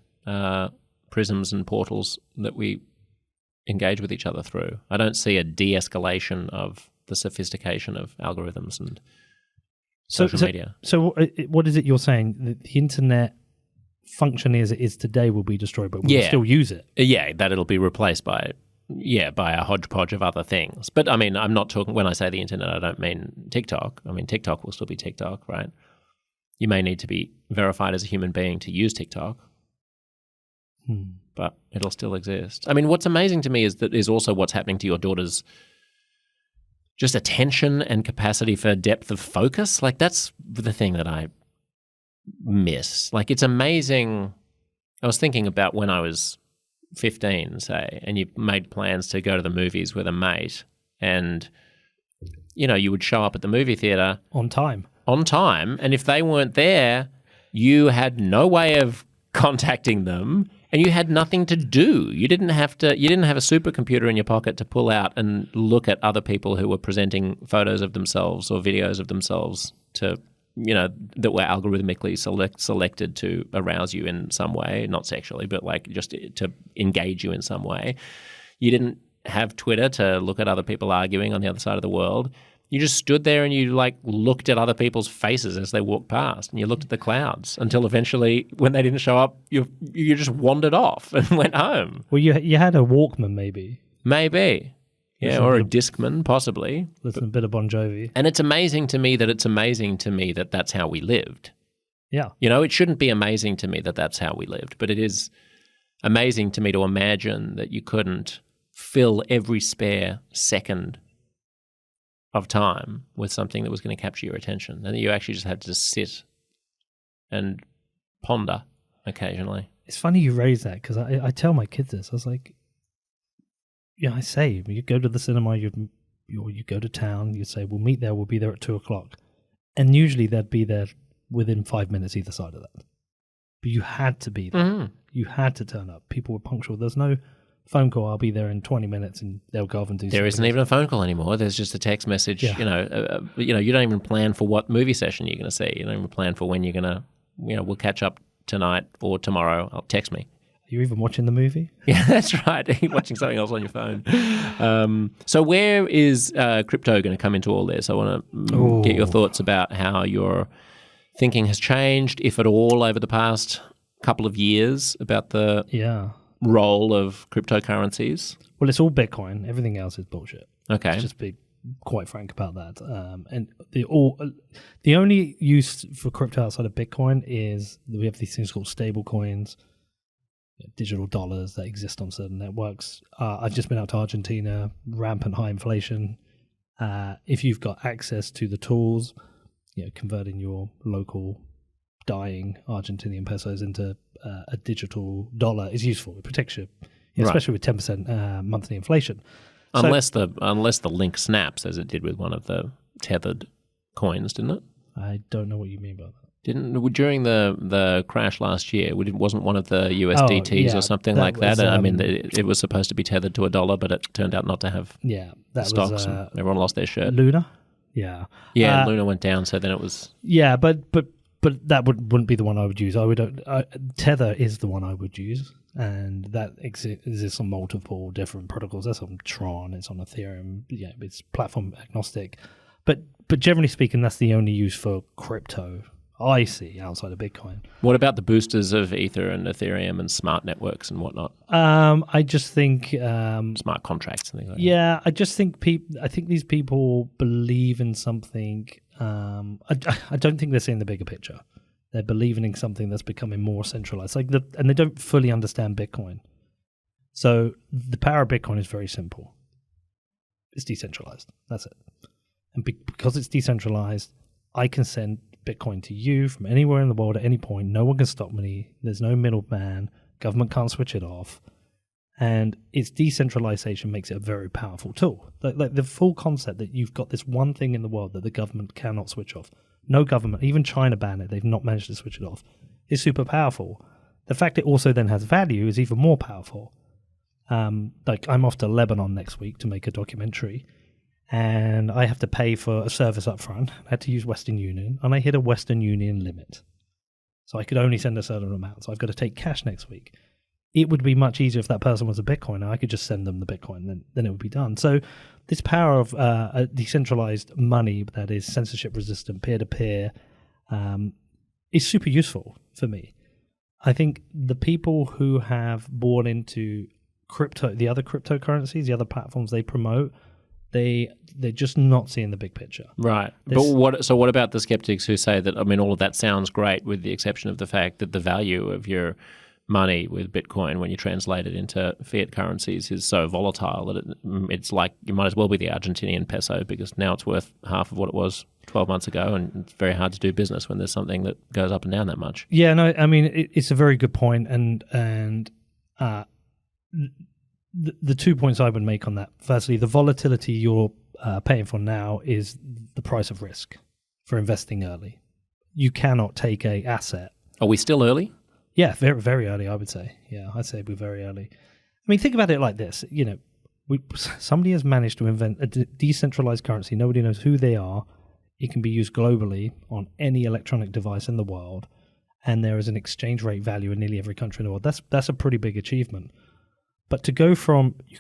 prisms and portals that we engage with each other through. I don't see a de-escalation of the sophistication of algorithms and social media. So what is it you're saying? The internet functioning as it is today will be destroyed, but we'll still use it? Yeah, that it'll be replaced by a hodgepodge of other things. But I mean, I'm not talking, when I say the internet, I don't mean TikTok. I mean, TikTok will still be TikTok, right? You may need to be verified as a human being to use TikTok, but it'll still exist. I mean, what's amazing to me is also what's happening to your daughter's just attention and capacity for depth of focus. Like, that's the thing that I miss. Like, it's amazing. I was thinking about when I was 15, say, and you made plans to go to the movies with a mate, and, you know, you would show up at the movie theater on time. And if they weren't there, you had no way of contacting them, and you had nothing to do. You didn't have a supercomputer in your pocket to pull out and look at other people who were presenting photos of themselves or videos of themselves to, you know, that were algorithmically selected to arouse you in some way, not sexually, but like just to engage you in some way. You didn't have Twitter to look at other people arguing on the other side of the world. You just stood there and you like looked at other people's faces as they walked past, and you looked at the clouds until eventually, when they didn't show up, you just wandered off and went home. Well, you had a Walkman, maybe. Maybe. Yeah, or a Discman, possibly. Listen a bit of Bon Jovi. And it's amazing to me that that's how we lived. Yeah. You know, it shouldn't be amazing to me that that's how we lived, but it is amazing to me to imagine that you couldn't fill every spare second of time with something that was going to capture your attention, and that you actually just had to sit and ponder occasionally. It's funny you raise that, because I tell my kids this. I was like, yeah, I say, you go to the cinema, you go to town, you say, we'll meet there, we'll be there at 2:00. And usually they'd be there within 5 minutes either side of that. But you had to be there. Mm-hmm. You had to turn up. People were punctual. There's no phone call, I'll be there in 20 minutes, and they'll go off and do something. There isn't even a phone call anymore. There's just a text message. Yeah. You don't even plan for what movie session you're going to see. You don't even plan for when you're going to, we'll catch up tonight or tomorrow. Text me. Are you even watching the movie? Yeah, that's right. You're watching something else on your phone. So where is crypto going to come into all this? I want to get your thoughts about how your thinking has changed, if at all, over the past couple of years about the role of cryptocurrencies. Well, it's all Bitcoin. Everything else is bullshit. Okay. Let's just be quite frank about that. And the only use for crypto outside of Bitcoin is that we have these things called stable coins, digital dollars that exist on certain networks. I've just been out to Argentina, rampant high inflation. If you've got access to the tools, converting your local dying Argentinian pesos into a digital dollar is useful. It protects you, especially with 10% monthly inflation. Unless the link snaps, as it did with one of the tethered coins, didn't it? I don't know what you mean by that. During the crash last year, wasn't one of the USDTs or something like that? I mean, it was supposed to be tethered to $1, but it turned out not to have stocks, and everyone lost their shirt. Luna? Yeah. Yeah, Luna went down, so then it was... Yeah, but that wouldn't be the one I would use. Tether is the one I would use, and that exists on multiple different protocols. That's on Tron, it's on Ethereum, it's platform agnostic. But generally speaking, that's the only use for crypto I see outside of Bitcoin. What about the boosters of Ether and Ethereum and smart networks and whatnot? I just think smart contracts and things like that. Yeah, I just think I think these people believe in something. I don't think they're seeing the bigger picture. They're believing in something that's becoming more centralized, and they don't fully understand Bitcoin. So the power of Bitcoin is very simple. It's decentralized. That's it. And because it's decentralized, I can send Bitcoin to you from anywhere in the world at any point. No one can stop me. There's no middleman. Government can't switch it off. And its decentralization makes it a very powerful tool. Like the full concept that you've got this one thing in the world that the government cannot switch off. No government, even China banned it. They've not managed to switch it off. It's super powerful. The fact it also then has value is even more powerful. Like I'm off to Lebanon next week to make a documentary, and I have to pay for a service up front. I had to use Western Union, and I hit a Western Union limit. So I could only send a certain amount. So I've got to take cash next week. It would be much easier if that person was a Bitcoiner. I could just send them the Bitcoin, then it would be done. So this power of a decentralized money that is censorship resistant, peer-to-peer, is super useful for me. I think the people who have bought into crypto, the other cryptocurrencies, the other platforms they promote, they're just not seeing the big picture. Right. But what about the skeptics who say that, I mean, all of that sounds great with the exception of the fact that the value of your money with Bitcoin when you translate it into fiat currencies is so volatile that it's like you might as well be the Argentinian peso because now it's worth half of what it was 12 months ago, and it's very hard to do business when there's something that goes up and down that much. Yeah, no, I mean, it's a very good point, and the 2 points I would make on that. Firstly, the volatility you're paying for now is the price of risk for investing early. You cannot take a asset. Are we still early? Yeah, very, very early, I would say. Yeah, I'd say we're very early. I mean, think about it like this. You know, somebody has managed to invent a decentralized currency. Nobody knows who they are. It can be used globally on any electronic device in the world, and there is an exchange rate value in nearly every country in the world. That's a pretty big achievement. But you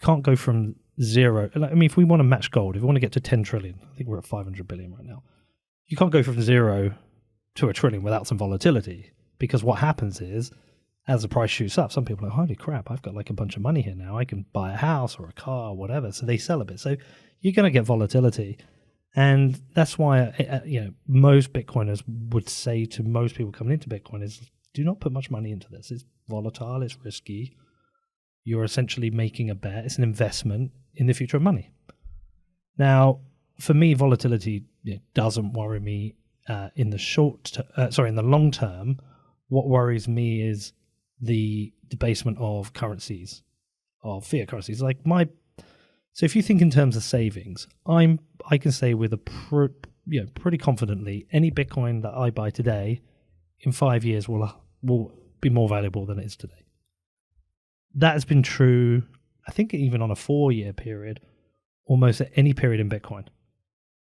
can't go from zero. I mean, if we want to match gold, if we want to get to 10 trillion, I think we're at 500 billion right now. You can't go from zero to a trillion without some volatility. Because what happens is, as the price shoots up, some people are like, holy crap, I've got like a bunch of money here now. I can buy a house or a car or whatever. So they sell a bit. So you're going to get volatility. And that's why, most Bitcoiners would say to most people coming into Bitcoin is, do not put much money into this. It's volatile. It's risky. You're essentially making a bet. It's an investment in the future of money. Now, for me, volatility doesn't worry me in the long term. What worries me is the debasement of currencies, of fiat currencies. So if you think in terms of savings, I can say with pretty confidently, any Bitcoin that I buy today, in 5 years will be more valuable than it is today. That has been true, I think, even on a 4-year period, almost at any period in Bitcoin.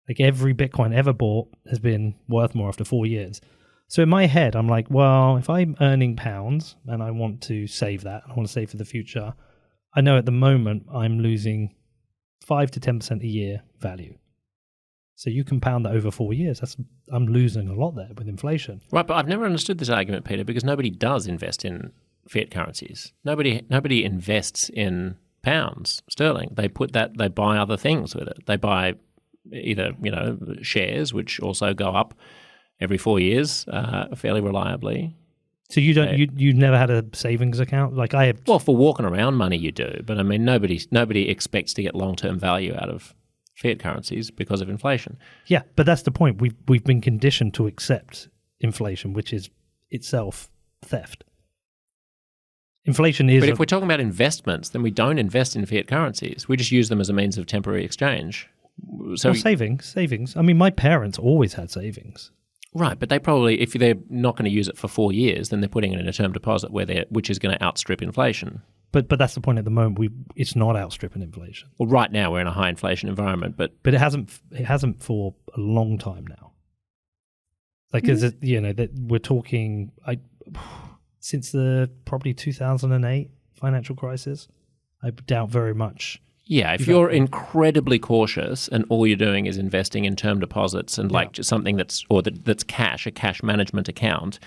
Like every Bitcoin ever bought has been worth more after 4 years. So in my head, I'm like, well, if I'm earning pounds and I want to save that, I want to save for the future, I know at the moment I'm losing 5 to 10% a year value. So you compound that over 4 years, I'm losing a lot there with inflation. Right, but I've never understood this argument, Peter, because nobody does invest in fiat currencies. Nobody invests in pounds sterling. They buy other things with it. They buy either shares, which also go up every 4 years fairly reliably. So you never had a savings account like I have? Well, for walking around money you do, but I mean nobody expects to get long-term value out of fiat currencies because of inflation. Yeah, but that's the point. We've been conditioned to accept inflation, which is itself theft. Inflation is... But if we're talking about investments, then we don't invest in fiat currencies. We just use them as a means of temporary exchange. So savings. I mean, my parents always had savings. Right, but they probably, if they're not going to use it for 4 years, then they're putting it in a term deposit which is going to outstrip inflation. But that's the point at the moment. It's not outstripping inflation. Well, right now we're in a high inflation environment, but it hasn't for a long time now. Like, that we're talking since the probably 2008 financial crisis. I doubt very much. Yeah, if you're incredibly cautious and all you're doing is investing in term deposits and just something that's cash, a cash management account,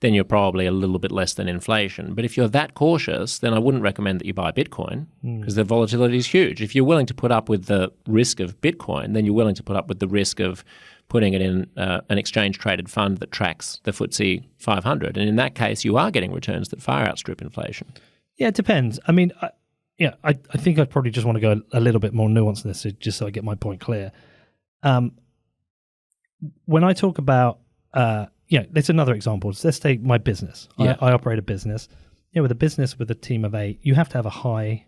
then you're probably a little bit less than inflation. But if you're that cautious, then I wouldn't recommend that you buy Bitcoin because the volatility is huge. If you're willing to put up with the risk of Bitcoin, then you're willing to put up with the risk of putting it in an exchange-traded fund that tracks the FTSE 500. And in that case, you are getting returns that far outstrip inflation. Yeah, it depends. I mean... I think I'd probably just want to go a little bit more nuanced in this, just so I get my point clear. When I talk about, there's another example. Let's take my business. Yeah. I operate a business. With a business with a team of 8, you have to have a high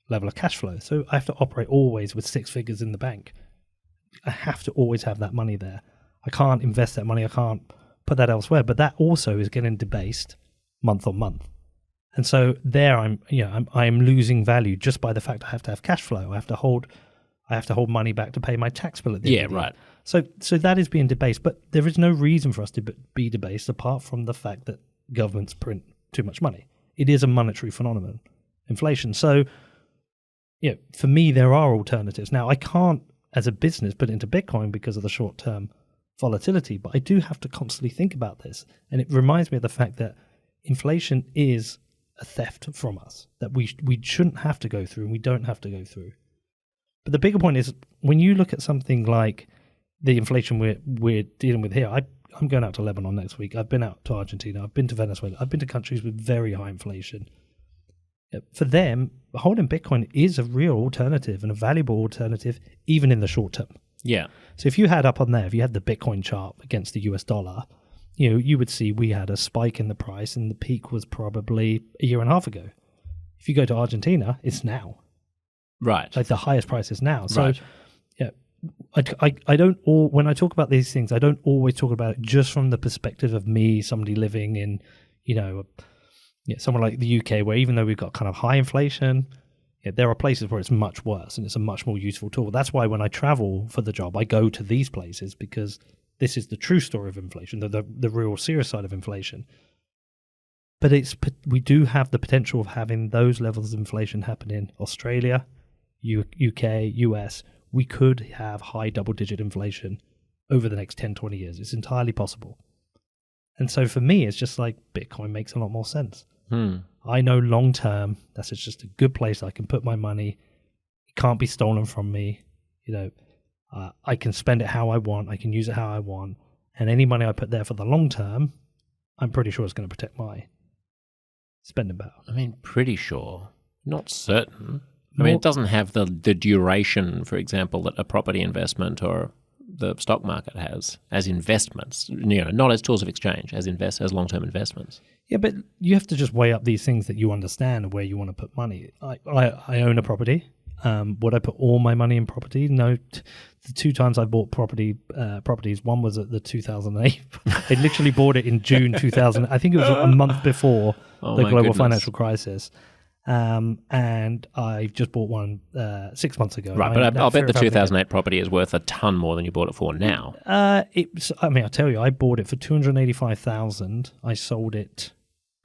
level of cash flow. So I have to operate always with 6 figures in the bank. I have to always have that money there. I can't invest that money. I can't put that elsewhere. But that also is getting debased month on month. And so there, I'm losing value just by the fact I have to have cash flow. I have to hold money back to pay my tax bill at the end of the year. So that is being debased, but there is no reason for us to be debased apart from the fact that governments print too much money. It is a monetary phenomenon, inflation. So, for me, there are alternatives. Now, I can't, as a business, put it into Bitcoin because of the short-term volatility, but I do have to constantly think about this, and it reminds me of the fact that inflation is a theft from us that we shouldn't have to go through, and we don't have to go through. But the bigger point is when you look at something like the inflation we're dealing with here. I'm going out to Lebanon next week. I've been out to Argentina. I've been to Venezuela. I've been to countries with very high inflation. For them, holding Bitcoin is a real alternative and a valuable alternative, even in the short term. Yeah. So if you had up on there, if you had the Bitcoin chart against the US dollar, you would see we had a spike in the price, and the peak was probably a year and a half ago. If you go to Argentina, it's now. Right. Like the highest price is now. So, right. Yeah, I don't. When I talk about these things, I don't always talk about it just from the perspective of me, somebody living in, somewhere like the UK, where even though we've got kind of high inflation, there are places where it's much worse, and it's a much more useful tool. That's why when I travel for the job, I go to these places, because this is the true story of inflation, the real serious side of inflation. But we do have the potential of having those levels of inflation happen in Australia, UK, US. We could have high double-digit inflation over the next 10, 20 years. It's entirely possible. And so for me, it's just like Bitcoin makes a lot more sense. I know long term that's just a good place I can put my money. It can't be stolen from me. I can spend it how I want. I can use it how I want. And any money I put there for the long term, I'm pretty sure it's going to protect my spending power. I mean, pretty sure. Not certain. I mean, it doesn't have the duration, for example, that a property investment or the stock market has as investments, not as tools of exchange, as long-term investments. Yeah, but you have to just weigh up these things that you understand where you want to put money. I own a property. Would I put all my money in property? No. The 2 times I bought properties, one was at the 2008. I literally bought it in June 2000. I think it was a month before the global financial crisis. And I just bought one 6 months ago. Right, but I'll bet the 2008 property is worth a ton more than you bought it for now. I'll tell you, I bought it for $285,000. I sold it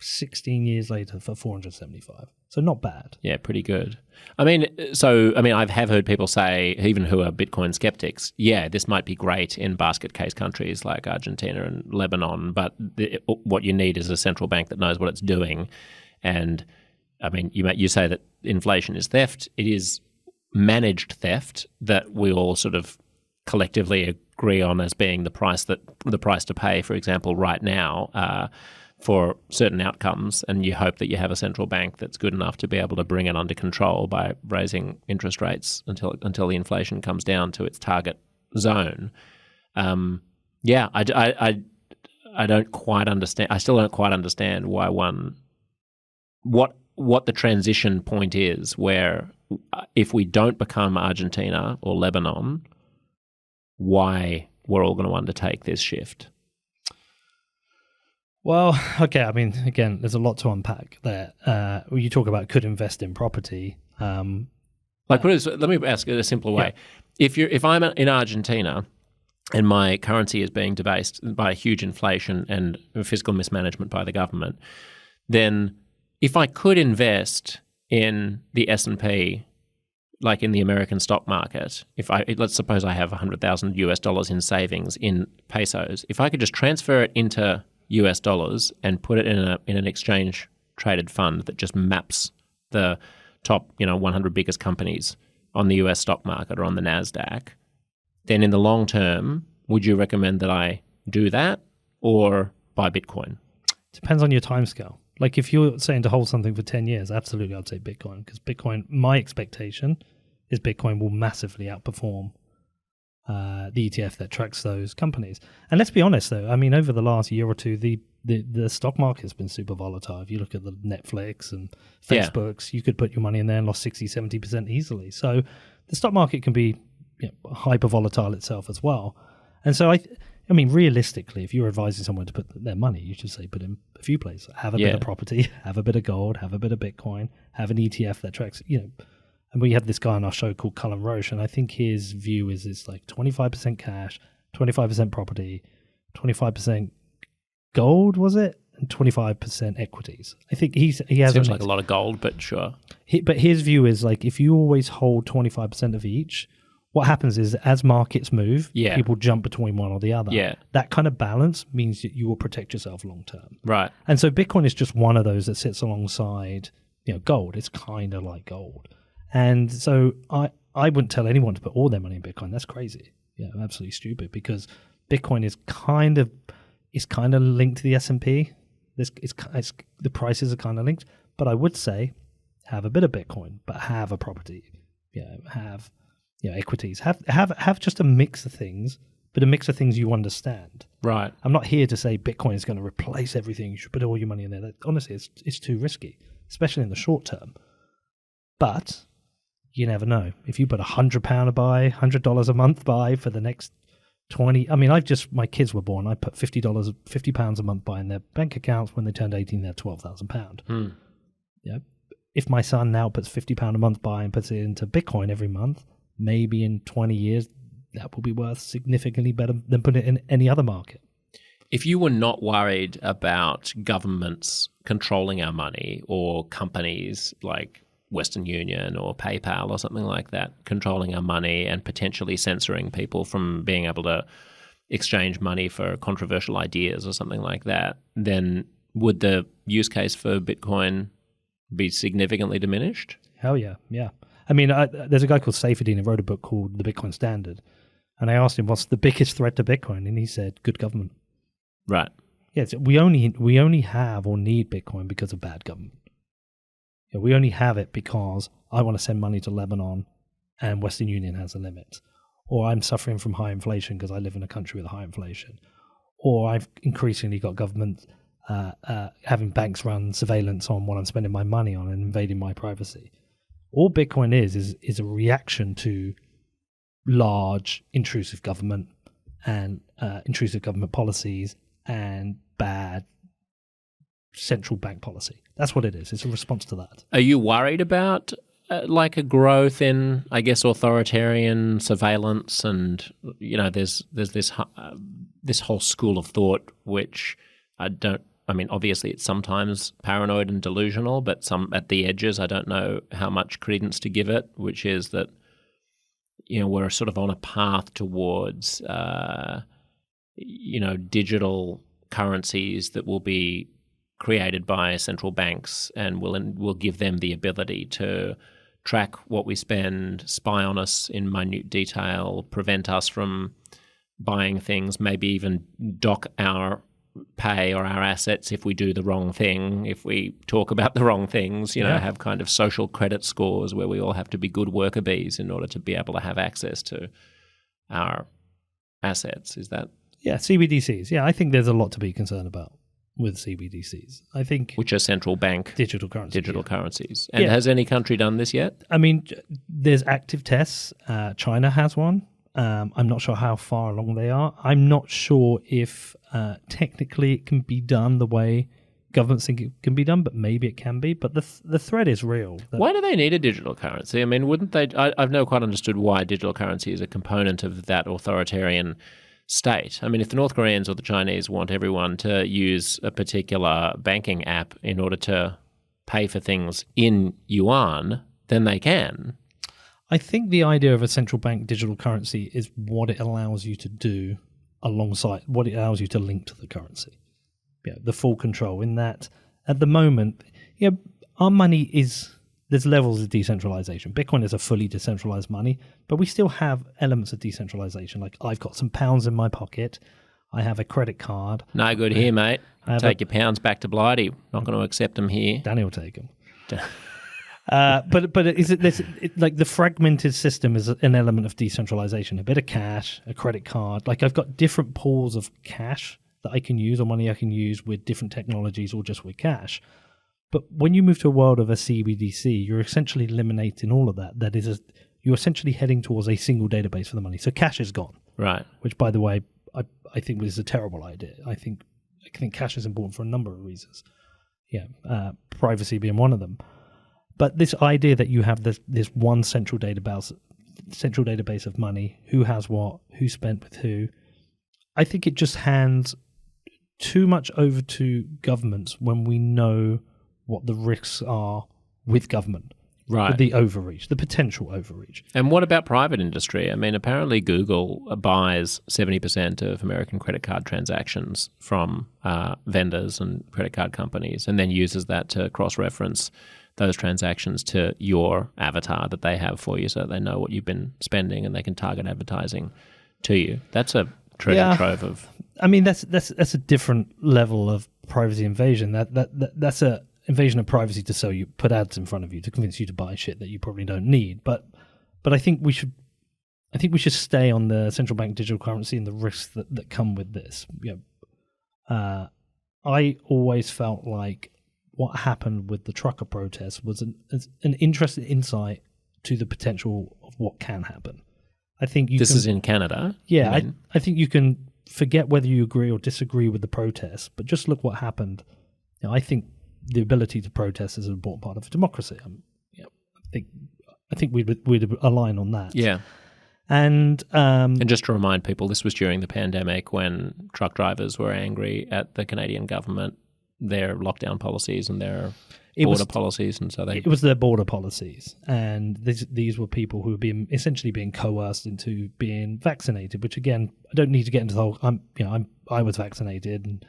16 years later for $475. So not bad. Yeah, pretty good. I mean, I have heard people say, even who are Bitcoin skeptics, yeah, this might be great in basket case countries like Argentina and Lebanon, but what you need is a central bank that knows what it's doing. And I mean, you say that inflation is theft. It is managed theft that we all sort of collectively agree on as being the price to pay, for example, right now, for certain outcomes, and you hope that you have a central bank that's good enough to be able to bring it under control by raising interest rates until the inflation comes down to its target zone. I don't quite understand. I still don't quite understand why what the transition point is, where if we don't become Argentina or Lebanon, why we're all going to undertake this shift. Well, okay. I mean, again, there's a lot to unpack there. When you talk about could invest in property, let me ask it a simpler way. Yeah. If I'm in Argentina and my currency is being debased by huge inflation and fiscal mismanagement by the government, then if I could invest in the S&P, like in the American stock market, let's suppose I have $100,000 in savings in pesos, if I could just transfer it into US dollars and put it in an exchange traded fund that just maps the top 100 biggest companies on the US stock market or on the NASDAQ, then in the long term, would you recommend that I do that or buy Bitcoin? Depends on your timescale. Like if you're saying to hold something for 10 years, absolutely I'd say Bitcoin, because Bitcoin, my expectation is Bitcoin will massively outperform the ETF that tracks those companies. And let's be honest, though, I mean, over the last year or two, the stock market has been super volatile. If you look at the Netflix and Facebooks, you could put your money in there and lost 60, 70% easily. So the stock market can be hyper volatile itself as well. And so I mean, realistically, if you're advising someone to put their money, you should say put in a few places. Have a bit of property, have a bit of gold, have a bit of Bitcoin, have an ETF that tracks, And we had this guy on our show called Cullen Roche, and I think his view is it's like 25% cash, 25% property, 25% gold, was it? And 25% equities. I think he has... Seems like a lot of gold, but sure. But his view is like if you always hold 25% of each, what happens is as markets move, people jump between one or the other. Yeah. That kind of balance means that you will protect yourself long term. Right. And so Bitcoin is just one of those that sits alongside gold. It's kind of like gold. And so I wouldn't tell anyone to put all their money in Bitcoin. That's crazy. Absolutely stupid, because Bitcoin is kind of linked to the S&P. The prices are kind of linked. But I would say have a bit of Bitcoin, but have a property. Have equities. Have just a mix of things, but a mix of things you understand. Right. I'm not here to say Bitcoin is going to replace everything. You should put all your money in there. Honestly, it's too risky, especially in the short term. But you never know. If you put £100 a buy, $100 a month buy for the next 20. I mean, my kids were born. I put £50 a month buy in their bank accounts. When they turned 18, they had £12,000. If my son now puts £50 a month buy and puts it into Bitcoin every month, maybe in 20 years, that will be worth significantly better than putting it in any other market. If you were not worried about governments controlling our money or companies like Western Union or PayPal or something like that controlling our money and potentially censoring people from being able to exchange money for controversial ideas or something like that, then would the use case for Bitcoin be significantly diminished? Hell yeah, yeah. I mean, there's a guy called Saifedean who wrote a book called The Bitcoin Standard, and I asked him what's the biggest threat to Bitcoin, and he said good government. Right. Yes, we only have or need Bitcoin because of bad government. Yeah, we only have it because I want to send money to Lebanon, and Western Union has a limit, or I'm suffering from high inflation because I live in a country with high inflation, or I've increasingly got government having banks run surveillance on what I'm spending my money on and invading my privacy. All Bitcoin is a reaction to large intrusive government and intrusive government policies and bad central bank policy. That's what it is. It's a response to that. Are you worried about like a growth in, I guess, authoritarian surveillance? And there's this whole school of thought which obviously it's sometimes paranoid and delusional, but some at the edges, I don't know how much credence to give it, which is that, we're sort of on a path towards, digital currencies that will be created by central banks and will give them the ability to track what we spend, spy on us in minute detail, prevent us from buying things, maybe even dock our pay or our assets if we do the wrong thing, if we talk about the wrong things, have kind of social credit scores where we all have to be good worker bees in order to be able to have access to our assets. Is that? Yeah, CBDCs. Yeah, I think there's a lot to be concerned about with CBDCs. I think... Which are central bank... Digital currencies. Currencies. And has any country done this yet? I mean, there's active tests. China has one. I'm not sure how far along they are. I'm not sure if technically it can be done the way governments think it can be done, but maybe it can be. But the threat is real. Why do they need a digital currency? I mean, wouldn't they... I've never quite understood why digital currency is a component of that authoritarian state. I mean, if the North Koreans or the Chinese want everyone to use a particular banking app in order to pay for things in yuan, then they can. I think the idea of a central bank digital currency is what it allows you to do alongside what it allows you to link to the currency. Yeah, the full control in that at the moment, our money there's levels of decentralization. Bitcoin is a fully decentralized money, but we still have elements of decentralization. Like I've got some pounds in my pocket. I have a credit card. No good here, mate. Take your pounds back to Blighty. Not going to accept them here. Danny will take them. But like the fragmented system is an element of decentralization. A bit of cash, a credit card. Like I've got different pools of cash that I can use or money I can use with different technologies or just with cash. But when you move to a world of a CBDC, you're essentially eliminating all of that. You're essentially heading towards a single database for the money. So cash is gone. Right. Which, by the way, I think was a terrible idea. I think cash is important for a number of reasons. Yeah, privacy being one of them. But this idea that you have this one central database of money, who has what, who spent with who, I think it just hands too much over to governments when we know what the risks are with government. Right. The overreach, the potential overreach. And what about private industry? I mean, apparently Google buys 70% of American credit card transactions from vendors and credit card companies and then uses that to cross-reference those transactions to your avatar that they have for you so that they know what you've been spending and they can target advertising to you. That's a treasure trove of... I mean, that's a different level of privacy invasion. That's a invasion of privacy to sell you, put ads in front of you to convince you to buy shit that you probably don't need. But I think we should stay on the central bank digital currency and the risks that come with this. I always felt like what happened with the trucker protests was an interesting insight to the potential of what can happen. I think this is in Canada. Yeah, I think you can forget whether you agree or disagree with the protests, but just look what happened. I think the ability to protest is an important part of democracy. I think we'd align on that. Yeah. And just to remind people, this was during the pandemic when truck drivers were angry at the Canadian government, their lockdown policies and their border policies, and so it was their border policies, and these were people who were essentially being coerced into being vaccinated. Which again, I don't need to get into the whole. I was vaccinated,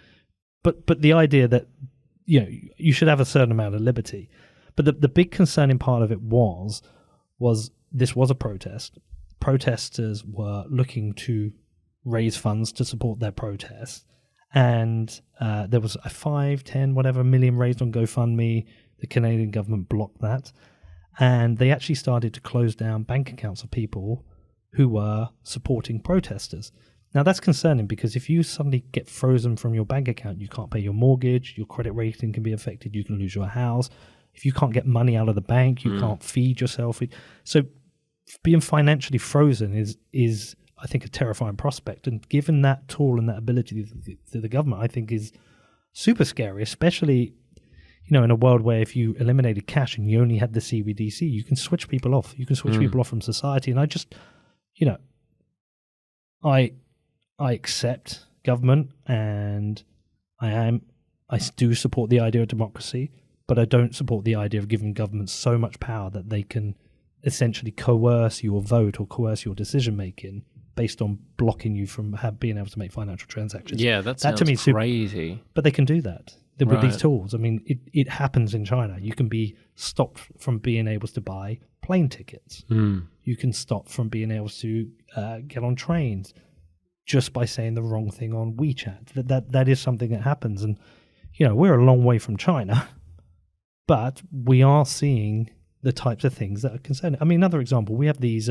but the idea that you should have a certain amount of liberty. But the big concerning part of it was this was a protest. Protesters were looking to raise funds to support their protest. And there was a 5, 10, whatever million raised on GoFundMe. The Canadian government blocked that. And they actually started to close down bank accounts of people who were supporting protesters. Now, that's concerning because if you suddenly get frozen from your bank account, you can't pay your mortgage, your credit rating can be affected, you can lose your house. If you can't get money out of the bank, you can't feed yourself. So being financially frozen is I think, a terrifying prospect. And given that tool and that ability to the government, I think is super scary, especially, in a world where if you eliminated cash and you only had the CBDC, you can switch people off. You can switch people off from society. And I just, I accept government and I do support the idea of democracy, but I don't support the idea of giving governments so much power that they can essentially coerce your vote or coerce your decision making based on blocking you from being able to make financial transactions. Yeah, that sounds crazy. But they can do that with these tools. I mean, it happens in China. You can be stopped from being able to buy plane tickets. You can stop from being able to get on trains just by saying the wrong thing on WeChat. That is something that happens. And, we're a long way from China, but we are seeing the types of things that are concerning. I mean, another example, we have these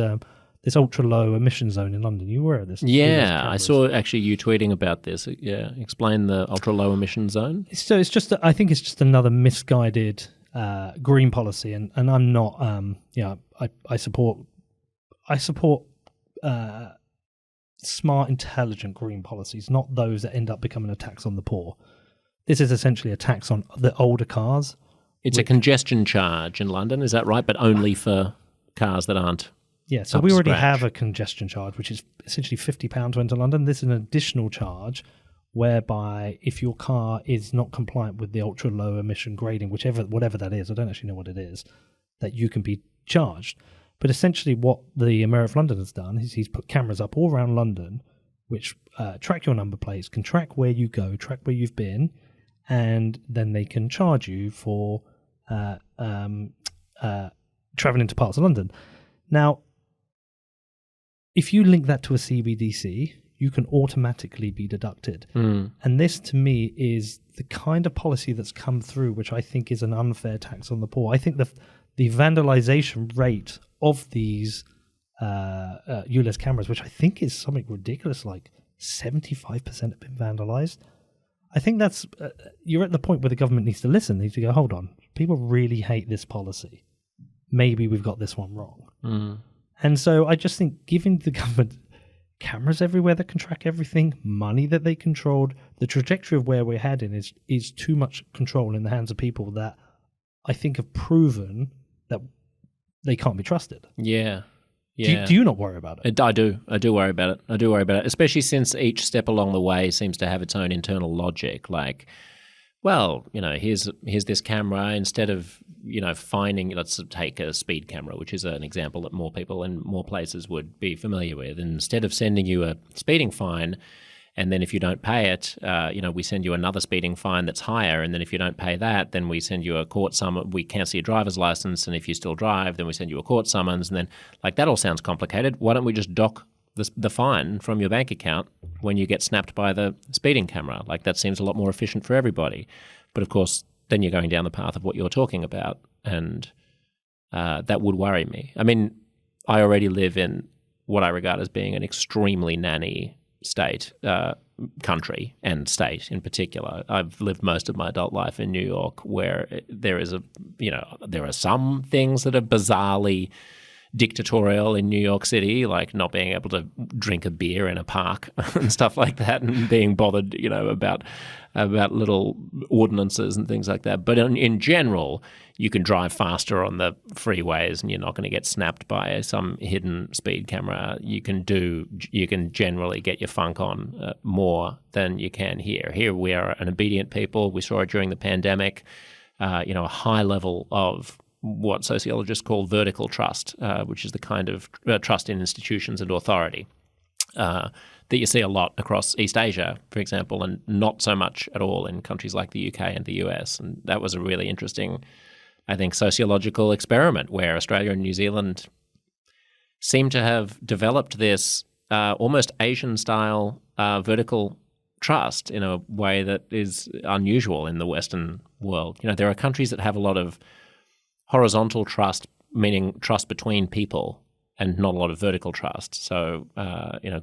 this ultra-low emission zone in London. You were aware of this? Yeah, I saw actually you tweeting about this. Yeah, explain the ultra-low emission zone. So it's just, I think it's just another misguided green policy, and I'm not, I support smart, intelligent green policies, not those that end up becoming a tax on the poor. This is essentially a tax on the older cars. It's a congestion charge in London, is that right? But only for cars that aren't. Yeah, so we already have a congestion charge, which is essentially £50 to enter London. This is an additional charge whereby if your car is not compliant with the ultra-low emission grading, whatever that is, I don't actually know what it is, that you can be charged. But essentially what the Mayor of London has done is he's put cameras up all around London which track your number plates, can track where you go, track where you've been, and then they can charge you for travelling into parts of London. Now, if you link that to a CBDC, you can automatically be deducted. And this, to me, is the kind of policy that's come through, which I think is an unfair tax on the poor. I think the vandalization rate of these ULEZ cameras, which I think is something ridiculous, like 75% have been vandalized. I think that's, you're at the point where the government needs to listen, needs to go, hold on, people really hate this policy. Maybe we've got this one wrong. And so I just think giving the government cameras everywhere that can track everything, money that they controlled, the trajectory of where we're heading is too much control in the hands of people that I think have proven that they can't be trusted. Yeah. Do you not worry about it? I do worry about it. Especially since each step along the way seems to have its own internal logic. Like, well, here's this camera. Instead of, finding, let's take a speed camera, which is an example that more people in more places would be familiar with. And instead of sending you a speeding fine, and then if you don't pay it, we send you another speeding fine that's higher. And then if you don't pay that, then we send you a court summons. We cancel your driver's license. And if you still drive, then we send you a court summons. And then, that all sounds complicated. Why don't we just dock the fine from your bank account when you get snapped by the speeding camera? That seems a lot more efficient for everybody. But of course, then you're going down the path of what you're talking about. And that would worry me. I mean, I already live in what I regard as being an extremely nanny state, country and state in particular. I've lived most of my adult life in New York, where there are some things that are bizarrely dictatorial in New York City, like not being able to drink a beer in a park and stuff like that, and being bothered, about little ordinances and things like that. But in general, you can drive faster on the freeways and you're not going to get snapped by some hidden speed camera. You can generally get your funk on more than you can here. Here we are an obedient people. We saw it during the pandemic, a high level of what sociologists call vertical trust, which is the kind of trust in institutions and authority that you see a lot across East Asia, for example, and not so much at all in countries like the UK and the US. And that was a really interesting, I think, sociological experiment where Australia and New Zealand seem to have developed this almost Asian-style vertical trust in a way that is unusual in the Western world. There are countries that have a lot of horizontal trust, meaning trust between people, and not a lot of vertical trust. So,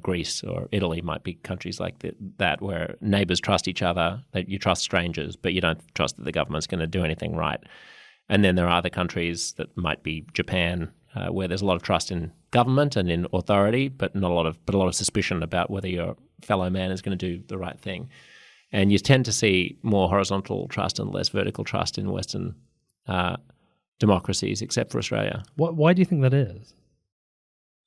Greece or Italy might be countries like that where neighbours trust each other, that you trust strangers, but you don't trust that the government's going to do anything right. And then there are other countries that might be Japan, where there's a lot of trust in government and in authority, but a lot of suspicion about whether your fellow man is going to do the right thing. And you tend to see more horizontal trust and less vertical trust in Western democracies, except for Australia. Why do you think that is?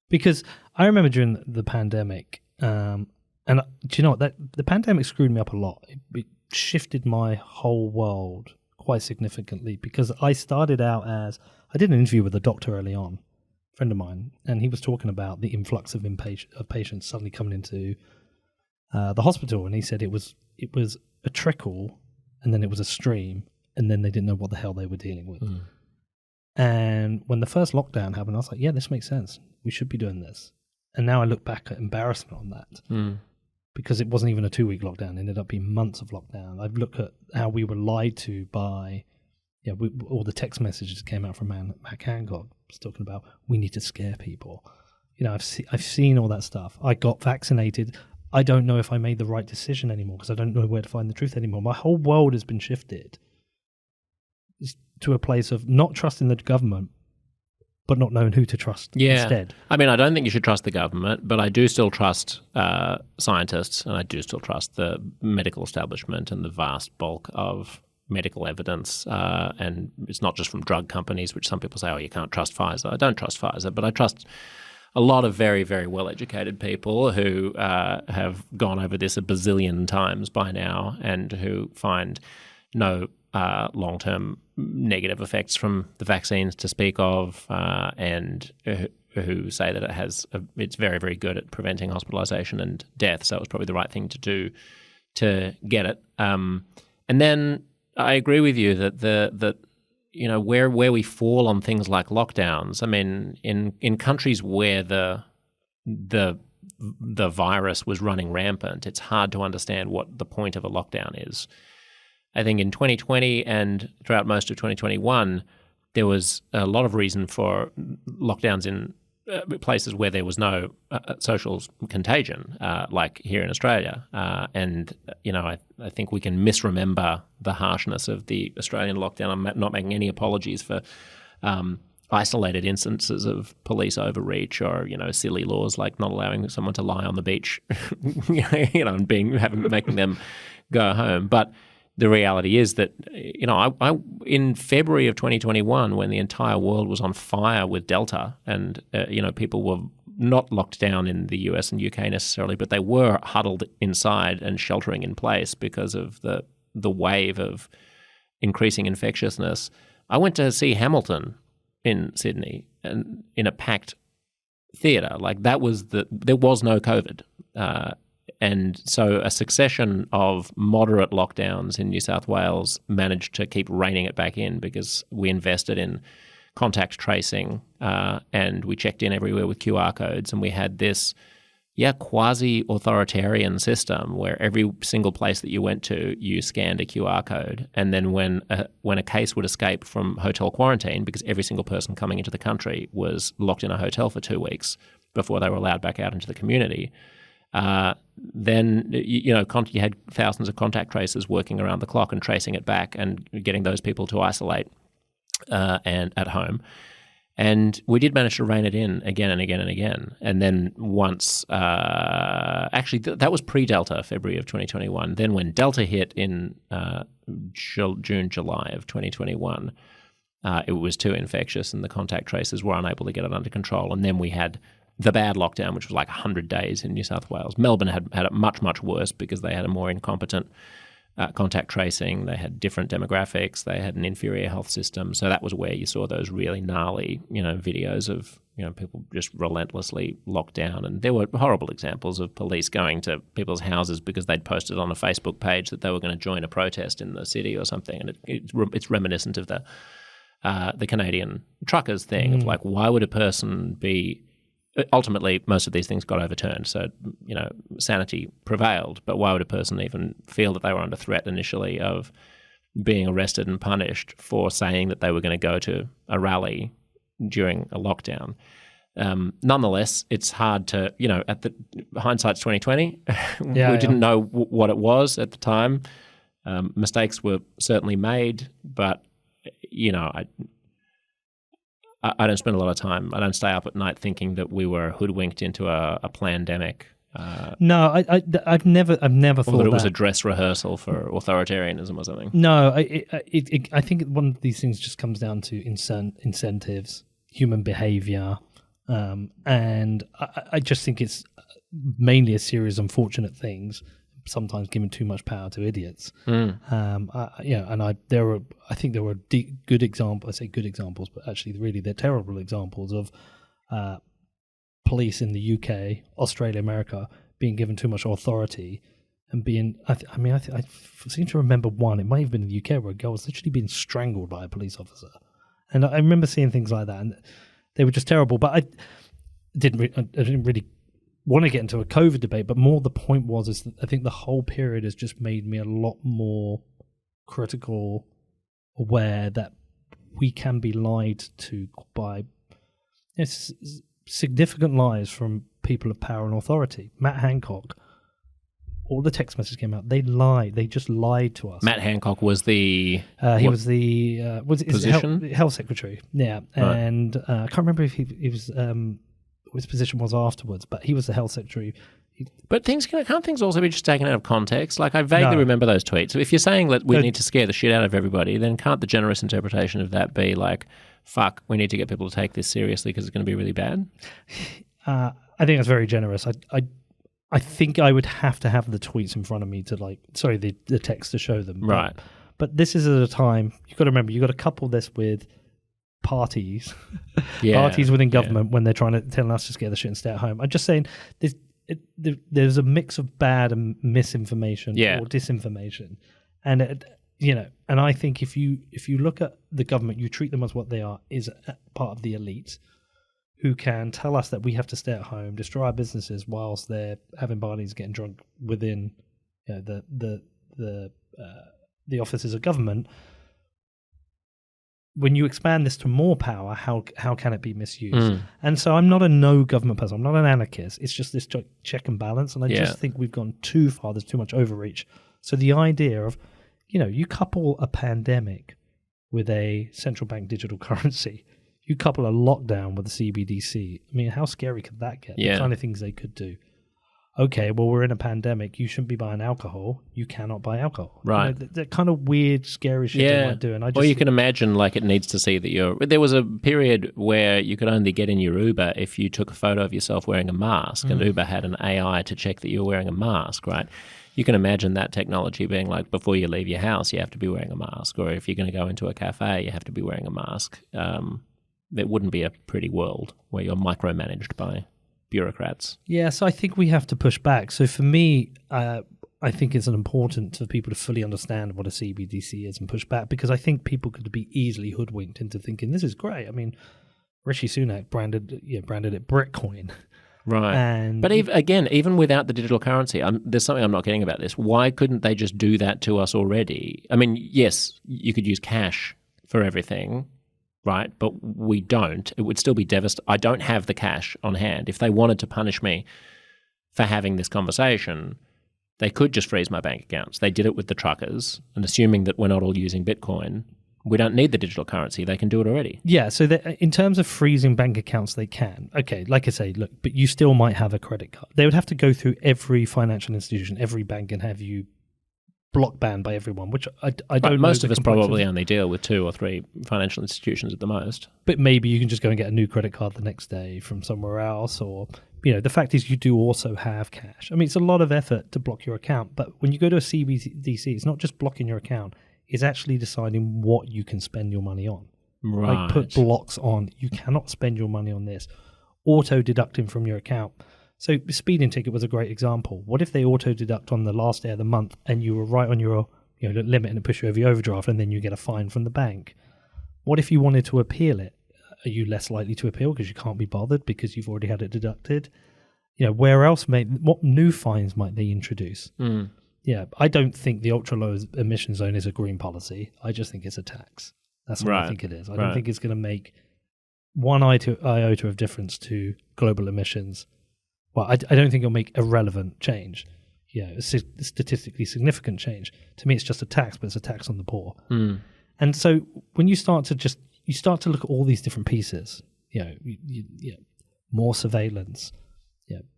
Because I remember during the pandemic, and do you know what? The pandemic screwed me up a lot. It shifted my whole world quite significantly, because I started out I did an interview with a doctor early on, a friend of mine, and he was talking about the influx of patients suddenly coming into the hospital, and he said it was a trickle, and then it was a stream, and then they didn't know what the hell they were dealing with. Mm. And when the first lockdown happened, I was like, yeah, this makes sense. We should be doing this. And now I look back at embarrassment on that, because it wasn't even a 2-week lockdown. It ended up being months of lockdown. I've looked at how we were lied to by, all the text messages came out from Matt Hancock was talking about, we need to scare people. I've seen all that stuff. I got vaccinated. I don't know if I made the right decision anymore, because I don't know where to find the truth anymore. My whole world has been shifted to a place of not trusting the government, but not knowing who to trust instead. I mean, I don't think you should trust the government, but I do still trust scientists, and I do still trust the medical establishment and the vast bulk of medical evidence. And it's not just from drug companies, which some people say, you can't trust Pfizer. I don't trust Pfizer, but I trust a lot of very, very well-educated people who have gone over this a bazillion times by now, and who find no long-term negative effects from the vaccines to speak of, and who say that it's very, very good at preventing hospitalization and death. So it was probably the right thing to do to get it. And then I agree with you that where we fall on things like lockdowns. I mean, in countries where the virus was running rampant, it's hard to understand what the point of a lockdown is. I think in 2020 and throughout most of 2021, there was a lot of reason for lockdowns in places where there was no social contagion, like here in Australia. And I think we can misremember the harshness of the Australian lockdown. I'm not making any apologies for isolated instances of police overreach or, silly laws like not allowing someone to lie on the beach, and making them go home. But the reality is that, I in February of 2021, when the entire world was on fire with Delta, and people were not locked down in the US and UK necessarily, but they were huddled inside and sheltering in place because of the wave of increasing infectiousness. I went to see Hamilton in Sydney, and in a packed theatre. Like there was no COVID. And so a succession of moderate lockdowns in New South Wales managed to keep reining it back in, because we invested in contact tracing, and we checked in everywhere with QR codes, and we had this quasi-authoritarian system where every single place that you went to, you scanned a QR code. And then when a case would escape from hotel quarantine, because every single person coming into the country was locked in a hotel for 2 weeks before they were allowed back out into the community, then you had thousands of contact tracers working around the clock and tracing it back and getting those people to isolate and at home. And we did manage to rein it in again and again and again. And then once, that was pre-Delta, February of 2021. Then when Delta hit in June, July of 2021, it was too infectious and the contact tracers were unable to get it under control. And then we had the bad lockdown, which was like 100 days in New South Wales. Melbourne had it much, much worse because they had a more incompetent contact tracing. They had different demographics. They had an inferior health system. So that was where you saw those really gnarly, videos of, people just relentlessly locked down. And there were horrible examples of police going to people's houses because they'd posted on a Facebook page that they were going to join a protest in the city or something. And it's reminiscent of the Canadian truckers thing of like, why would a person be... Ultimately, most of these things got overturned, so sanity prevailed. But why would a person even feel that they were under threat initially of being arrested and punished for saying that they were going to go to a rally during a lockdown? Nonetheless, it's hard to at the hindsight's 2020. We didn't know what it was at the time. Mistakes were certainly made, but I don't spend a lot of time. I don't stay up at night thinking that we were hoodwinked into a plandemic. No, I've never thought that it was a dress rehearsal for authoritarianism or something. No, I think one of these things just comes down to incentives, human behavior, and I just think it's mainly a series of unfortunate things. Sometimes giving too much power to idiots. And I think there were good examples. I say good examples, but actually, really, they're terrible examples of police in the UK, Australia, America being given too much authority and being. I seem to remember one. It might have been in the UK where a girl was literally being strangled by a police officer, and I remember seeing things like that, and they were just terrible. But I didn't really want to get into a COVID debate, but more the point is that I think the whole period has just made me a lot more critical, aware that we can be lied to by significant lies from people of power and authority. Matt Hancock, all the text messages came out. They lied. They just lied to us. Matt Hancock was the was the position? Health Secretary. Yeah, right. And I can't remember if he was. His position was afterwards, but he was the health secretary. But can't things also be just taken out of context? Like, I vaguely remember those tweets. So if you're saying that we need to scare the shit out of everybody, then can't the generous interpretation of that be like, fuck, we need to get people to take this seriously because it's going to be really bad? I think that's very generous. I think I would have to have the tweets in front of me to the text to show them. Right. But this is at a time, you've got to remember, you've got to couple this with parties within government when they're trying to tell us to scare the shit and stay at home. I'm just saying there's a mix of bad and misinformation or disinformation, and and I think if you look at the government, you treat them as what they are, is part of the elite who can tell us that we have to stay at home, destroy our businesses whilst they're having parties, getting drunk within the offices of government. When you expand this to more power, how can it be misused? And so I'm not a no government person. I'm not an anarchist. It's just this check and balance. And I just think we've gone too far. There's too much overreach. So the idea of, you couple a pandemic with a central bank digital currency, you couple a lockdown with a CBDC. I mean, how scary could that get? The kind of things they could do. Okay, well, we're in a pandemic. You shouldn't be buying alcohol. You cannot buy alcohol. Right. That kind of weird, scary shit they might do. And you can imagine, like, it needs to see that there was a period where you could only get in your Uber if you took a photo of yourself wearing a mask, and Uber had an AI to check that you were wearing a mask, right? You can imagine that technology being like, before you leave your house, you have to be wearing a mask. Or if you're going to go into a cafe, you have to be wearing a mask. It wouldn't be a pretty world where you're micromanaged by bureaucrats. Yeah, so I think we have to push back. So for me, I think it's important for people to fully understand what a CBDC is and push back, because I think people could be easily hoodwinked into thinking this is great. I mean, Rishi Sunak branded it Bitcoin. Right. But even without the digital currency, there's something I'm not getting about this. Why couldn't they just do that to us already? I mean, yes, you could use cash for everything, right? But we don't. It would still be devastating. I don't have the cash on hand. If they wanted to punish me for having this conversation, they could just freeze my bank accounts. They did it with the truckers, and assuming that we're not all using Bitcoin, we don't need the digital currency. They can do it already. Yeah, so in terms of freezing bank accounts, they can. Okay, like I say, look, but you still might have a credit card. They would have to go through every financial institution, every bank, and have you block banned by everyone, which I don't know. Most of us probably only deal with 2 or 3 financial institutions at the most. But maybe you can just go and get a new credit card the next day from somewhere else, or the fact is you do also have cash. I mean, it's a lot of effort to block your account, but when you go to a CBDC, it's not just blocking your account, it's actually deciding what you can spend your money on. Right. Like put blocks on. You cannot spend your money on this. Auto deducting from your account. So speeding ticket was a great example. What if they auto deduct on the last day of the month and you were right on your limit and it push you over your overdraft and then you get a fine from the bank? What if you wanted to appeal it? Are you less likely to appeal because you can't be bothered because you've already had it deducted? Where else what new fines might they introduce? Yeah, I don't think the ultra low emission zone is a green policy. I just think it's a tax. That's what I think it is. I don't think it's going to make one iota of difference to global emissions. Well, I don't think it'll make a relevant change. A statistically significant change. To me, it's just a tax, but it's a tax on the poor. And so when you start to look at all these different pieces, more surveillance,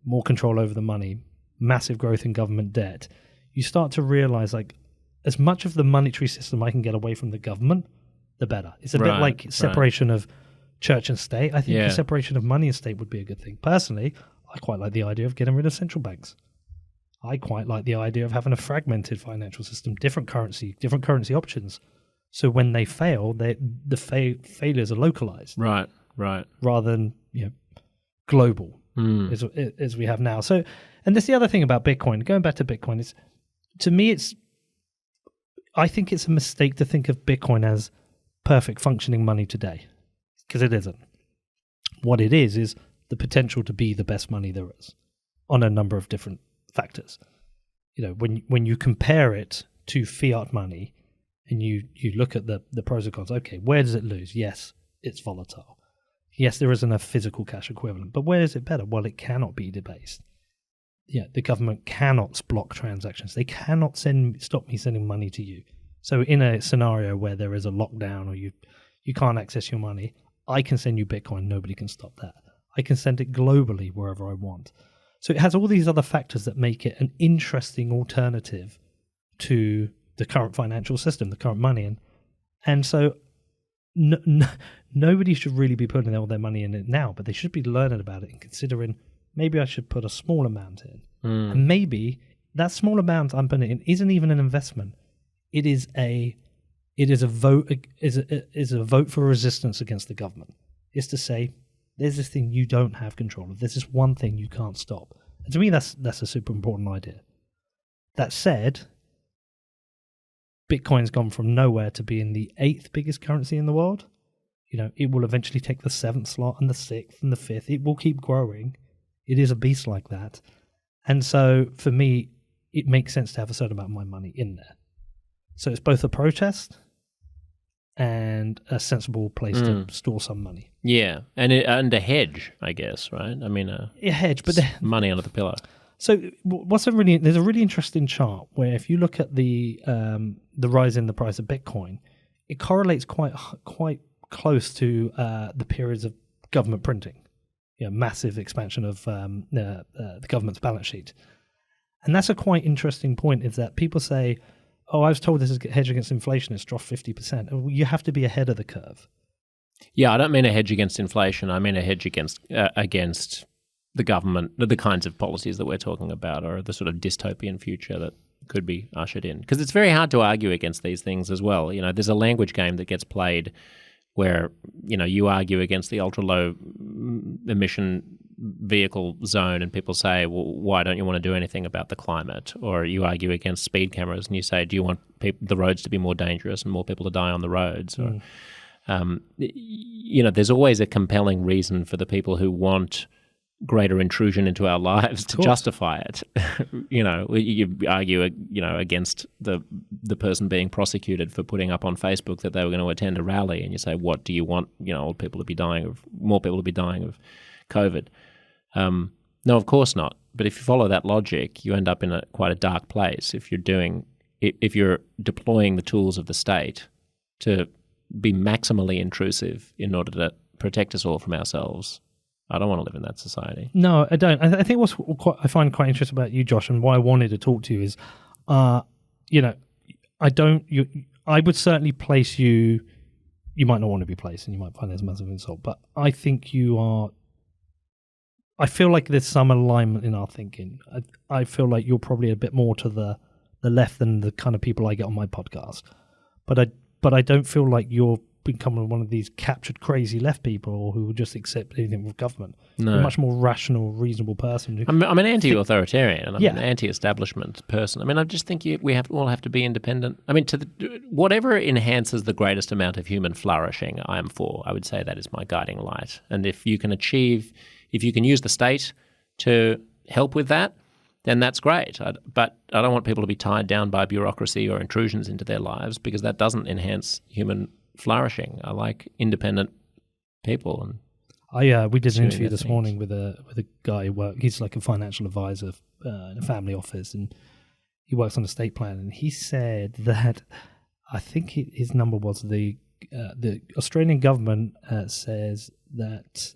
more control over the money, massive growth in government debt, you start to realize, like, as much of the monetary system I can get away from the government, the better. It's a bit like separation of church and state. I think the separation of money and state would be a good thing. Personally, I quite like the idea of getting rid of central banks. I quite like the idea of having a fragmented financial system, different currency options. So when they fail, the failures are localized. Right. Rather than global as we have now. So, and that's the other thing about Bitcoin. Going back to Bitcoin, I think it's a mistake to think of Bitcoin as perfect functioning money today, because it isn't. What it is the potential to be the best money there is on a number of different factors. When you compare it to fiat money and you look at the pros and cons, okay, where does it lose? Yes, it's volatile. Yes, there isn't a physical cash equivalent, but where is it better? Well, it cannot be debased. The government cannot block transactions. They cannot stop me sending money to you. So in a scenario where there is a lockdown or you can't access your money, I can send you Bitcoin. Nobody can stop that. I can send it globally wherever I want. So it has all these other factors that make it an interesting alternative to the current financial system, the current money. And so nobody should really be putting all their money in it now, but they should be learning about it and considering, maybe I should put a small amount in. And maybe that small amount I'm putting in isn't even an investment. It is a vote for resistance against the government. It's to say, there's this thing you don't have control of. There's this one thing you can't stop. And to me, that's a super important idea. That said, Bitcoin's gone from nowhere to being the 8th biggest currency in the world. It will eventually take the 7th slot and the 6th and the 5th. It will keep growing. It is a beast like that. And so for me, it makes sense to have a certain amount of my money in there. So it's both a protest and a sensible place to store some money. Yeah, and a hedge, I guess, right? I mean, a hedge, but money under the pillow. So there's a really interesting chart where if you look at the rise in the price of Bitcoin, it correlates quite close to the periods of government printing, massive expansion of the government's balance sheet, and that's a quite interesting point. Is that people say, "Oh, I was told this is a hedge against inflation. It's dropped 50%." You have to be ahead of the curve. Yeah, I don't mean a hedge against inflation. I mean a hedge against the government, the kinds of policies that we're talking about, or the sort of dystopian future that could be ushered in. Because it's very hard to argue against these things as well. There's a language game that gets played where, you argue against the ultra-low emission vehicle zone and people say, well, why don't you want to do anything about the climate? Or you argue against speed cameras and you say, do you want the roads to be more dangerous and more people to die on the roads? Or, there's always a compelling reason for the people who want greater intrusion into our lives to justify it. You argue, against the person being prosecuted for putting up on Facebook that they were going to attend a rally, and you say, what do you want? More people to be dying of COVID. No, of course not. But if you follow that logic, you end up in quite a dark place. If you're deploying the tools of the state to be maximally intrusive in order to protect us all from ourselves, I don't want to live in that society. No, I don't. I think I find quite interesting about you, Josh, and why I wanted to talk to you is I don't. I would certainly place you. You might not want to be placed, and you might find there's a massive insult. But I think you are. I feel like there's some alignment in our thinking. I feel like you're probably a bit more to the left than the kind of people I get on my podcast. But I don't feel like you're becoming one of these captured crazy left people who will just accept anything with government. No. You're a much more rational, reasonable person. I'm an anti-authoritarian and I'm an anti-establishment person. I mean, I just think we all have to be independent. I mean, whatever enhances the greatest amount of human flourishing, I am for. I would say that is my guiding light. And if you can use the state to help with that, then that's great. But I don't want people to be tied down by bureaucracy or intrusions into their lives because that doesn't enhance human flourishing. I like independent people. And we did an interview this morning with a guy who he's like a financial advisor in a family office, and he works on estate plan. And he said that I think his number was the Australian government says that.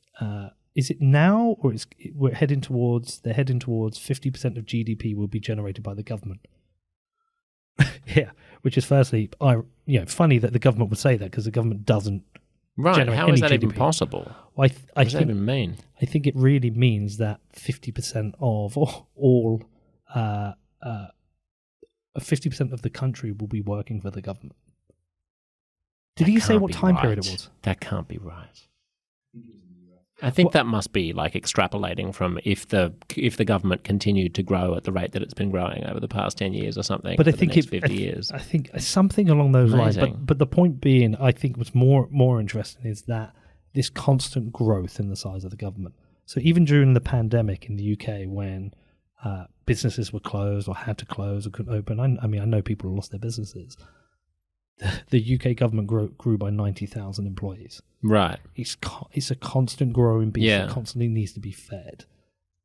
Is it now, or they're heading towards 50% of GDP will be generated by the government? Yeah, which is firstly, funny that the government would say that because the government doesn't generate how any is that GDP. even possible? Well, what does that even mean? I think it really means that 50% of all 50% of the country will be working for the government. Did he say what time period it was? That can't be right. I think that must be like extrapolating from if the government continued to grow at the rate that it's been growing over the past 10 years or something. But I think 50 years. I think something along those lines. But the point being, I think what's more interesting is that this constant growth in the size of the government. So even during the pandemic in the UK, when businesses were closed or had to close or couldn't open, I mean, I know people lost their businesses. The UK government grew by 90,000 employees. Right. It's a constant growing beast that constantly needs to be fed.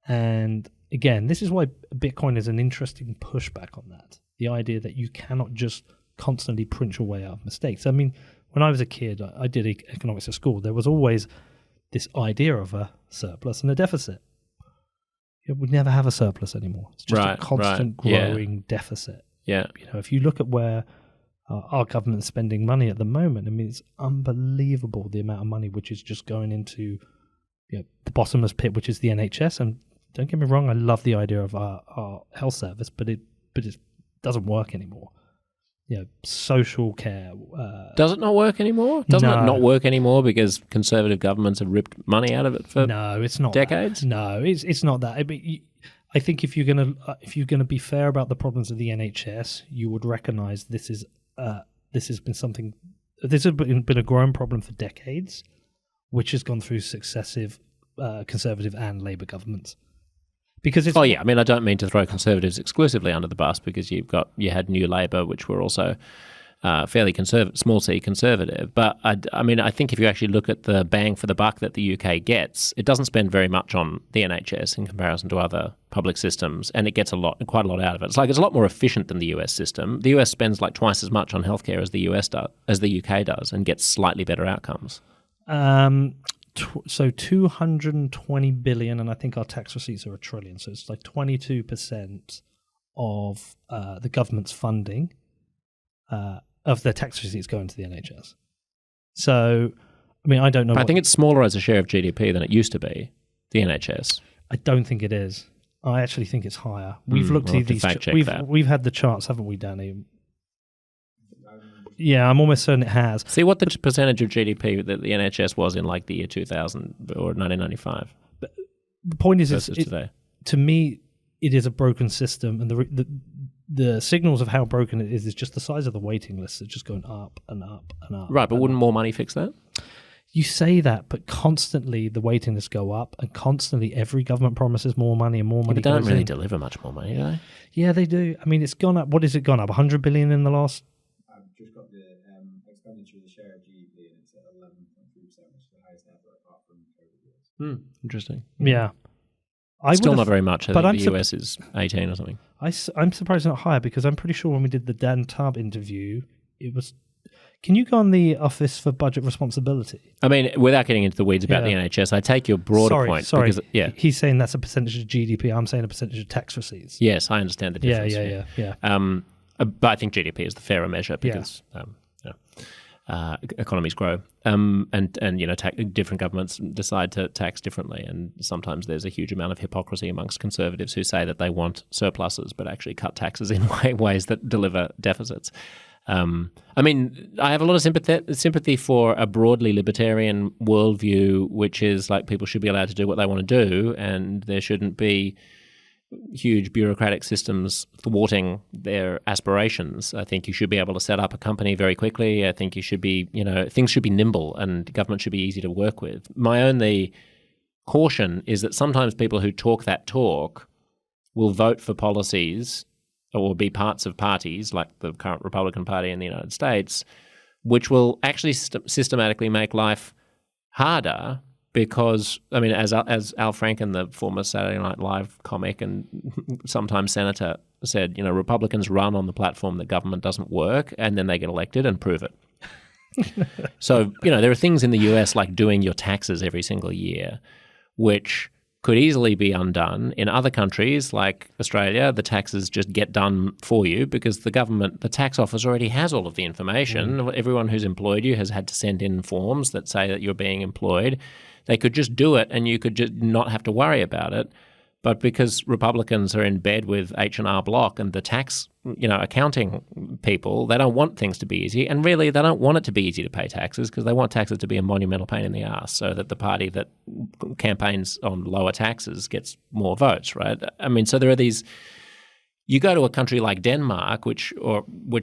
And again, this is why Bitcoin is an interesting pushback on that. The idea that you cannot just constantly print your way out of mistakes. I mean, when I was a kid, I did economics at school. There was always this idea of a surplus and a deficit. We never have a surplus anymore. It's just a constant growing deficit. Yeah. If you look at where our government's spending money at the moment, I mean, it's unbelievable the amount of money which is just going into the bottomless pit, which is the NHS. And don't get me wrong, I love the idea of our health service, but it doesn't work anymore. Social care. Does it not work anymore? Doesn't it not work anymore because conservative governments have ripped money out of it for it's not decades? That. No, it's not that. I think if you're gonna be fair about the problems of the NHS, you would recognise this has been a growing problem for decades, which has gone through successive Conservative and Labour governments. Because it's I mean, I don't mean to throw Conservatives exclusively under the bus because you had New Labour, which were also fairly conservative, small c conservative. But I think if you actually look at the bang for the buck that the UK gets, it doesn't spend very much on the NHS in comparison to other public systems, and it gets quite a lot out of it. It's a lot more efficient than the US system. The US spends like twice as much on healthcare as the UK does, and gets slightly better outcomes. So 220 billion, and I think our tax receipts are $1 trillion. So it's like 22% of the government's funding of their tax receipts going to the NHS. So, I mean, I don't know. I think it's smaller as a share of GDP than it used to be, the NHS. I don't think it is. I actually think it's higher. We've looked at these. We've had the charts, haven't we, Danny? Yeah, I'm almost certain it has. See what the percentage of GDP that the NHS was in like the year 2000 or 1995. But the point is, today. To me, it is a broken system, and the signals of how broken it is just the size of the waiting lists are just going up and up and up. Right, but wouldn't more money fix that? You say that, but constantly the waiting lists go up, and constantly every government promises more money and more money. But they don't really deliver much more money, do they? Yeah, they do. I mean, it's gone up. What has it gone up? 100 billion in the last. I've just got the expenditure of the share of GDP, and it's at 11.3%, which is the highest ever apart from COVID years. Interesting. Yeah. Still not very much. I think the US is 18 or something. I'm surprised not higher, because I'm pretty sure when we did the Dan Tubb interview, it was... Can you go on the Office for Budget Responsibility? I mean, without getting into the weeds about the NHS, I take your broader point. Sorry. Because, he's saying that's a percentage of GDP. I'm saying a percentage of tax receipts. Yes, I understand the difference. Yeah. But I think GDP is the fairer measure because economies grow, and different governments decide to tax differently, and sometimes there's a huge amount of hypocrisy amongst conservatives who say that they want surpluses but actually cut taxes in ways that deliver deficits. I have a lot of sympathy for a broadly libertarian worldview, which is like people should be allowed to do what they want to do, and there shouldn't be huge bureaucratic systems thwarting their aspirations. I think you should be able to set up a company very quickly. I think you should be, things should be nimble and government should be easy to work with. My only caution is that sometimes people who talk that talk will vote for policies or be parts of parties like the current Republican Party in the United States, which will actually systematically make life harder. Because, as Al Franken, the former Saturday Night Live comic and sometimes senator, said, Republicans run on the platform that government doesn't work, and then they get elected and prove it. So, there are things in the US like doing your taxes every single year, which could easily be undone. In other countries like Australia, the taxes just get done for you because the tax office already has all of the information. Everyone who's employed you has had to send in forms that say that you're being employed. They could just do it and you could just not have to worry about it. But because Republicans are in bed with H&R Block and the tax, accounting people, they don't want things to be easy. And really, they don't want it to be easy to pay taxes because they want taxes to be a monumental pain in the ass so that the party that campaigns on lower taxes gets more votes, right? So there are these... You go to a country like Denmark, which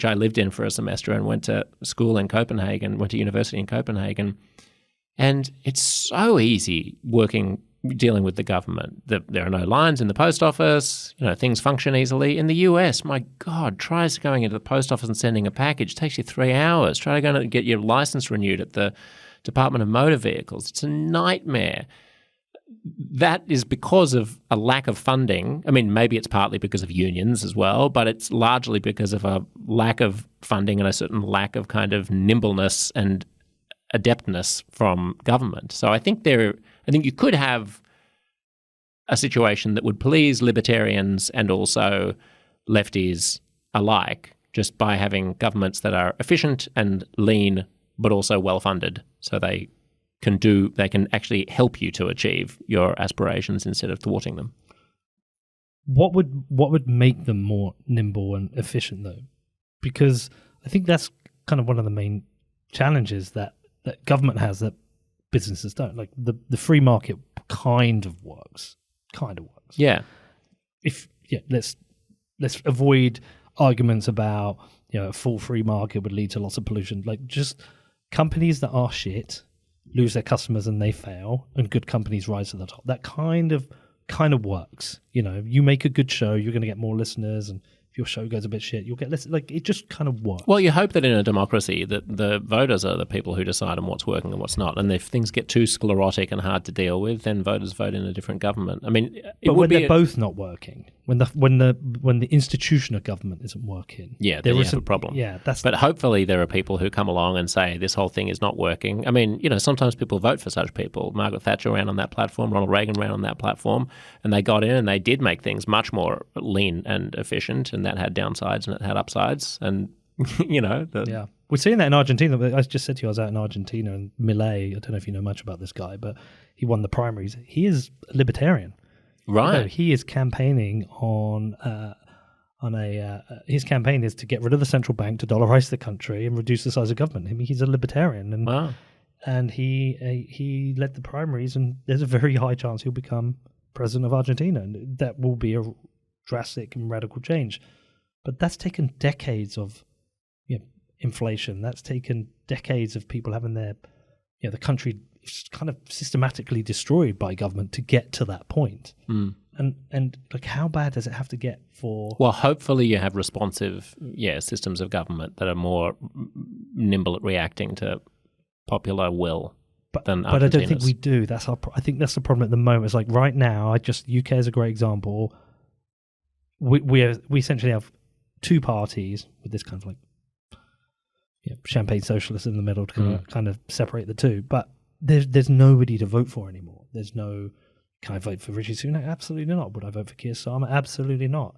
I lived in for a semester and went to school in Copenhagen, went to university in Copenhagen, and it's so easy dealing with the government. There are no lines in the post office. Things function easily. In the US, my God, try going into the post office and sending a package. It takes you 3 hours. Try to go and get your license renewed at the Department of Motor Vehicles. It's a nightmare. That is because of a lack of funding. Maybe it's partly because of unions as well, but it's largely because of a lack of funding and a certain lack of kind of nimbleness and adeptness from government. So I think you could have a situation that would please libertarians and also lefties alike just by having governments that are efficient and lean but also well-funded so they can actually help you to achieve your aspirations instead of thwarting them. What would make them more nimble and efficient though? Because I think that's kind of one of the main challenges that government has that businesses don't. Like the free market kind of works. Yeah. Let's avoid arguments about a full free market would lead to lots of pollution. Like just companies that are shit lose their customers and they fail, and good companies rise to the top. That kind of works. You make a good show, you're going to get more listeners, and if your show goes a bit shit, you'll get less. Like it just kind of works. Well, you hope that in a democracy that the voters are the people who decide on what's working and what's not. And if things get too sclerotic and hard to deal with, then voters vote in a different government. But when they're both not working, when the institution of government isn't working, then you have a problem. But hopefully there are people who come along and say this whole thing is not working. Sometimes people vote for such people. Margaret Thatcher ran on that platform. Ronald Reagan ran on that platform, and they got in and they did make things much more lean and efficient. And that had downsides and it had upsides. And, We're seeing that in Argentina. I just said to you I was out in Argentina, and Milei, I don't know if you know much about this guy, but he won the primaries. He is a libertarian. Right. He is campaigning his campaign is to get rid of the central bank, to dollarize the country and reduce the size of government. He's a libertarian. And, wow. And he led the primaries, and there's a very high chance he'll become president of Argentina. And that will be a drastic and radical change. But that's taken decades of inflation. That's taken decades of people having the country kind of systematically destroyed by government to get to that point. And like, how bad does it have to get for? Well, hopefully you have responsive systems of government that are more nimble at reacting to popular will. But I don't think we do. I think that's the problem at the moment. It's like right now, UK is a great example. We essentially have two parties with this kind of like champagne socialists in the middle to kind of separate the two. But there's nobody to vote for anymore. There's no. Can I vote for Rishi Sunak? Absolutely not. Would I vote for Keir Starmer? Absolutely not.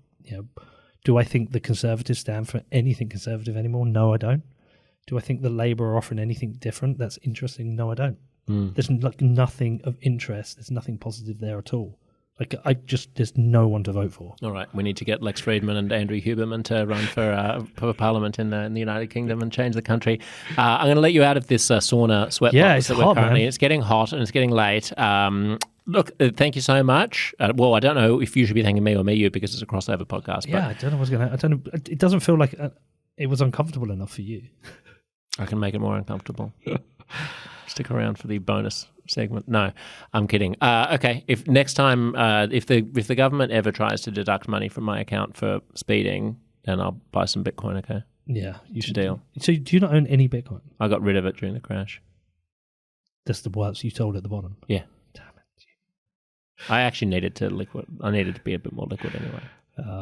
Do I think the Conservatives stand for anything conservative anymore? No, I don't. Do I think the Labour are offering anything different that's interesting? No, I don't. There's like nothing of interest. There's nothing positive there at all. Like there's no one to vote for. All right, we need to get Lex Friedman and Andrew Huberman to run for Parliament in the United Kingdom and change the country. I'm going to let you out of this sauna sweat box that we're currently. Man. It's getting hot and it's getting late. Look, thank you so much. Well, I don't know if you should be thanking me or you because it's a crossover podcast. Yeah, I don't know what's going to. I don't know. It doesn't feel like it was uncomfortable enough for you. I can make it more uncomfortable. Stick around for the bonus segment. No, I'm kidding. Okay, if next time, if the government ever tries to deduct money from my account for speeding, then I'll buy some Bitcoin. Okay. Yeah, you should deal. So do you not own any Bitcoin? I got rid of it during the crash. That's the words you told at the bottom. Yeah. Damn it. I actually needed to liquid. I needed to be a bit more liquid anyway.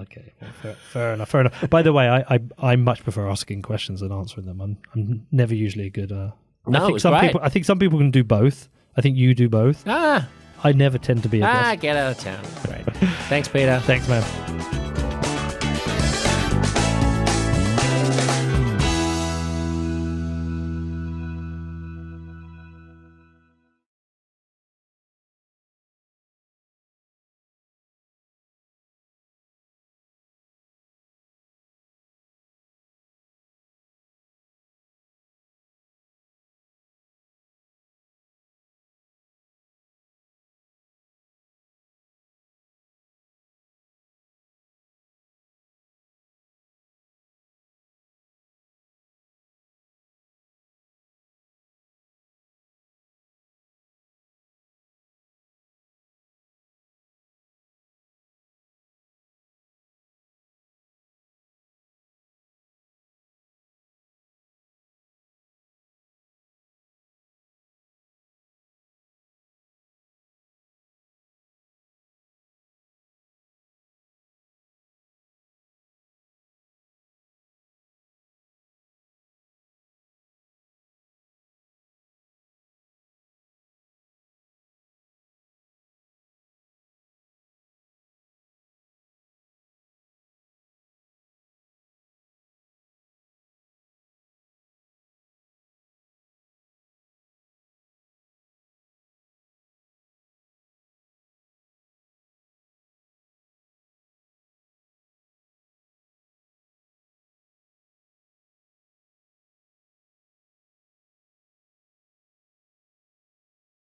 Okay, well, fair enough. Fair enough. By the way, I much prefer asking questions than answering them. I'm never usually a good. No, I think some people can do both. I think you do both. I never tend to be a guest. Get out of town. Great. Thanks, Peter. Thanks, man.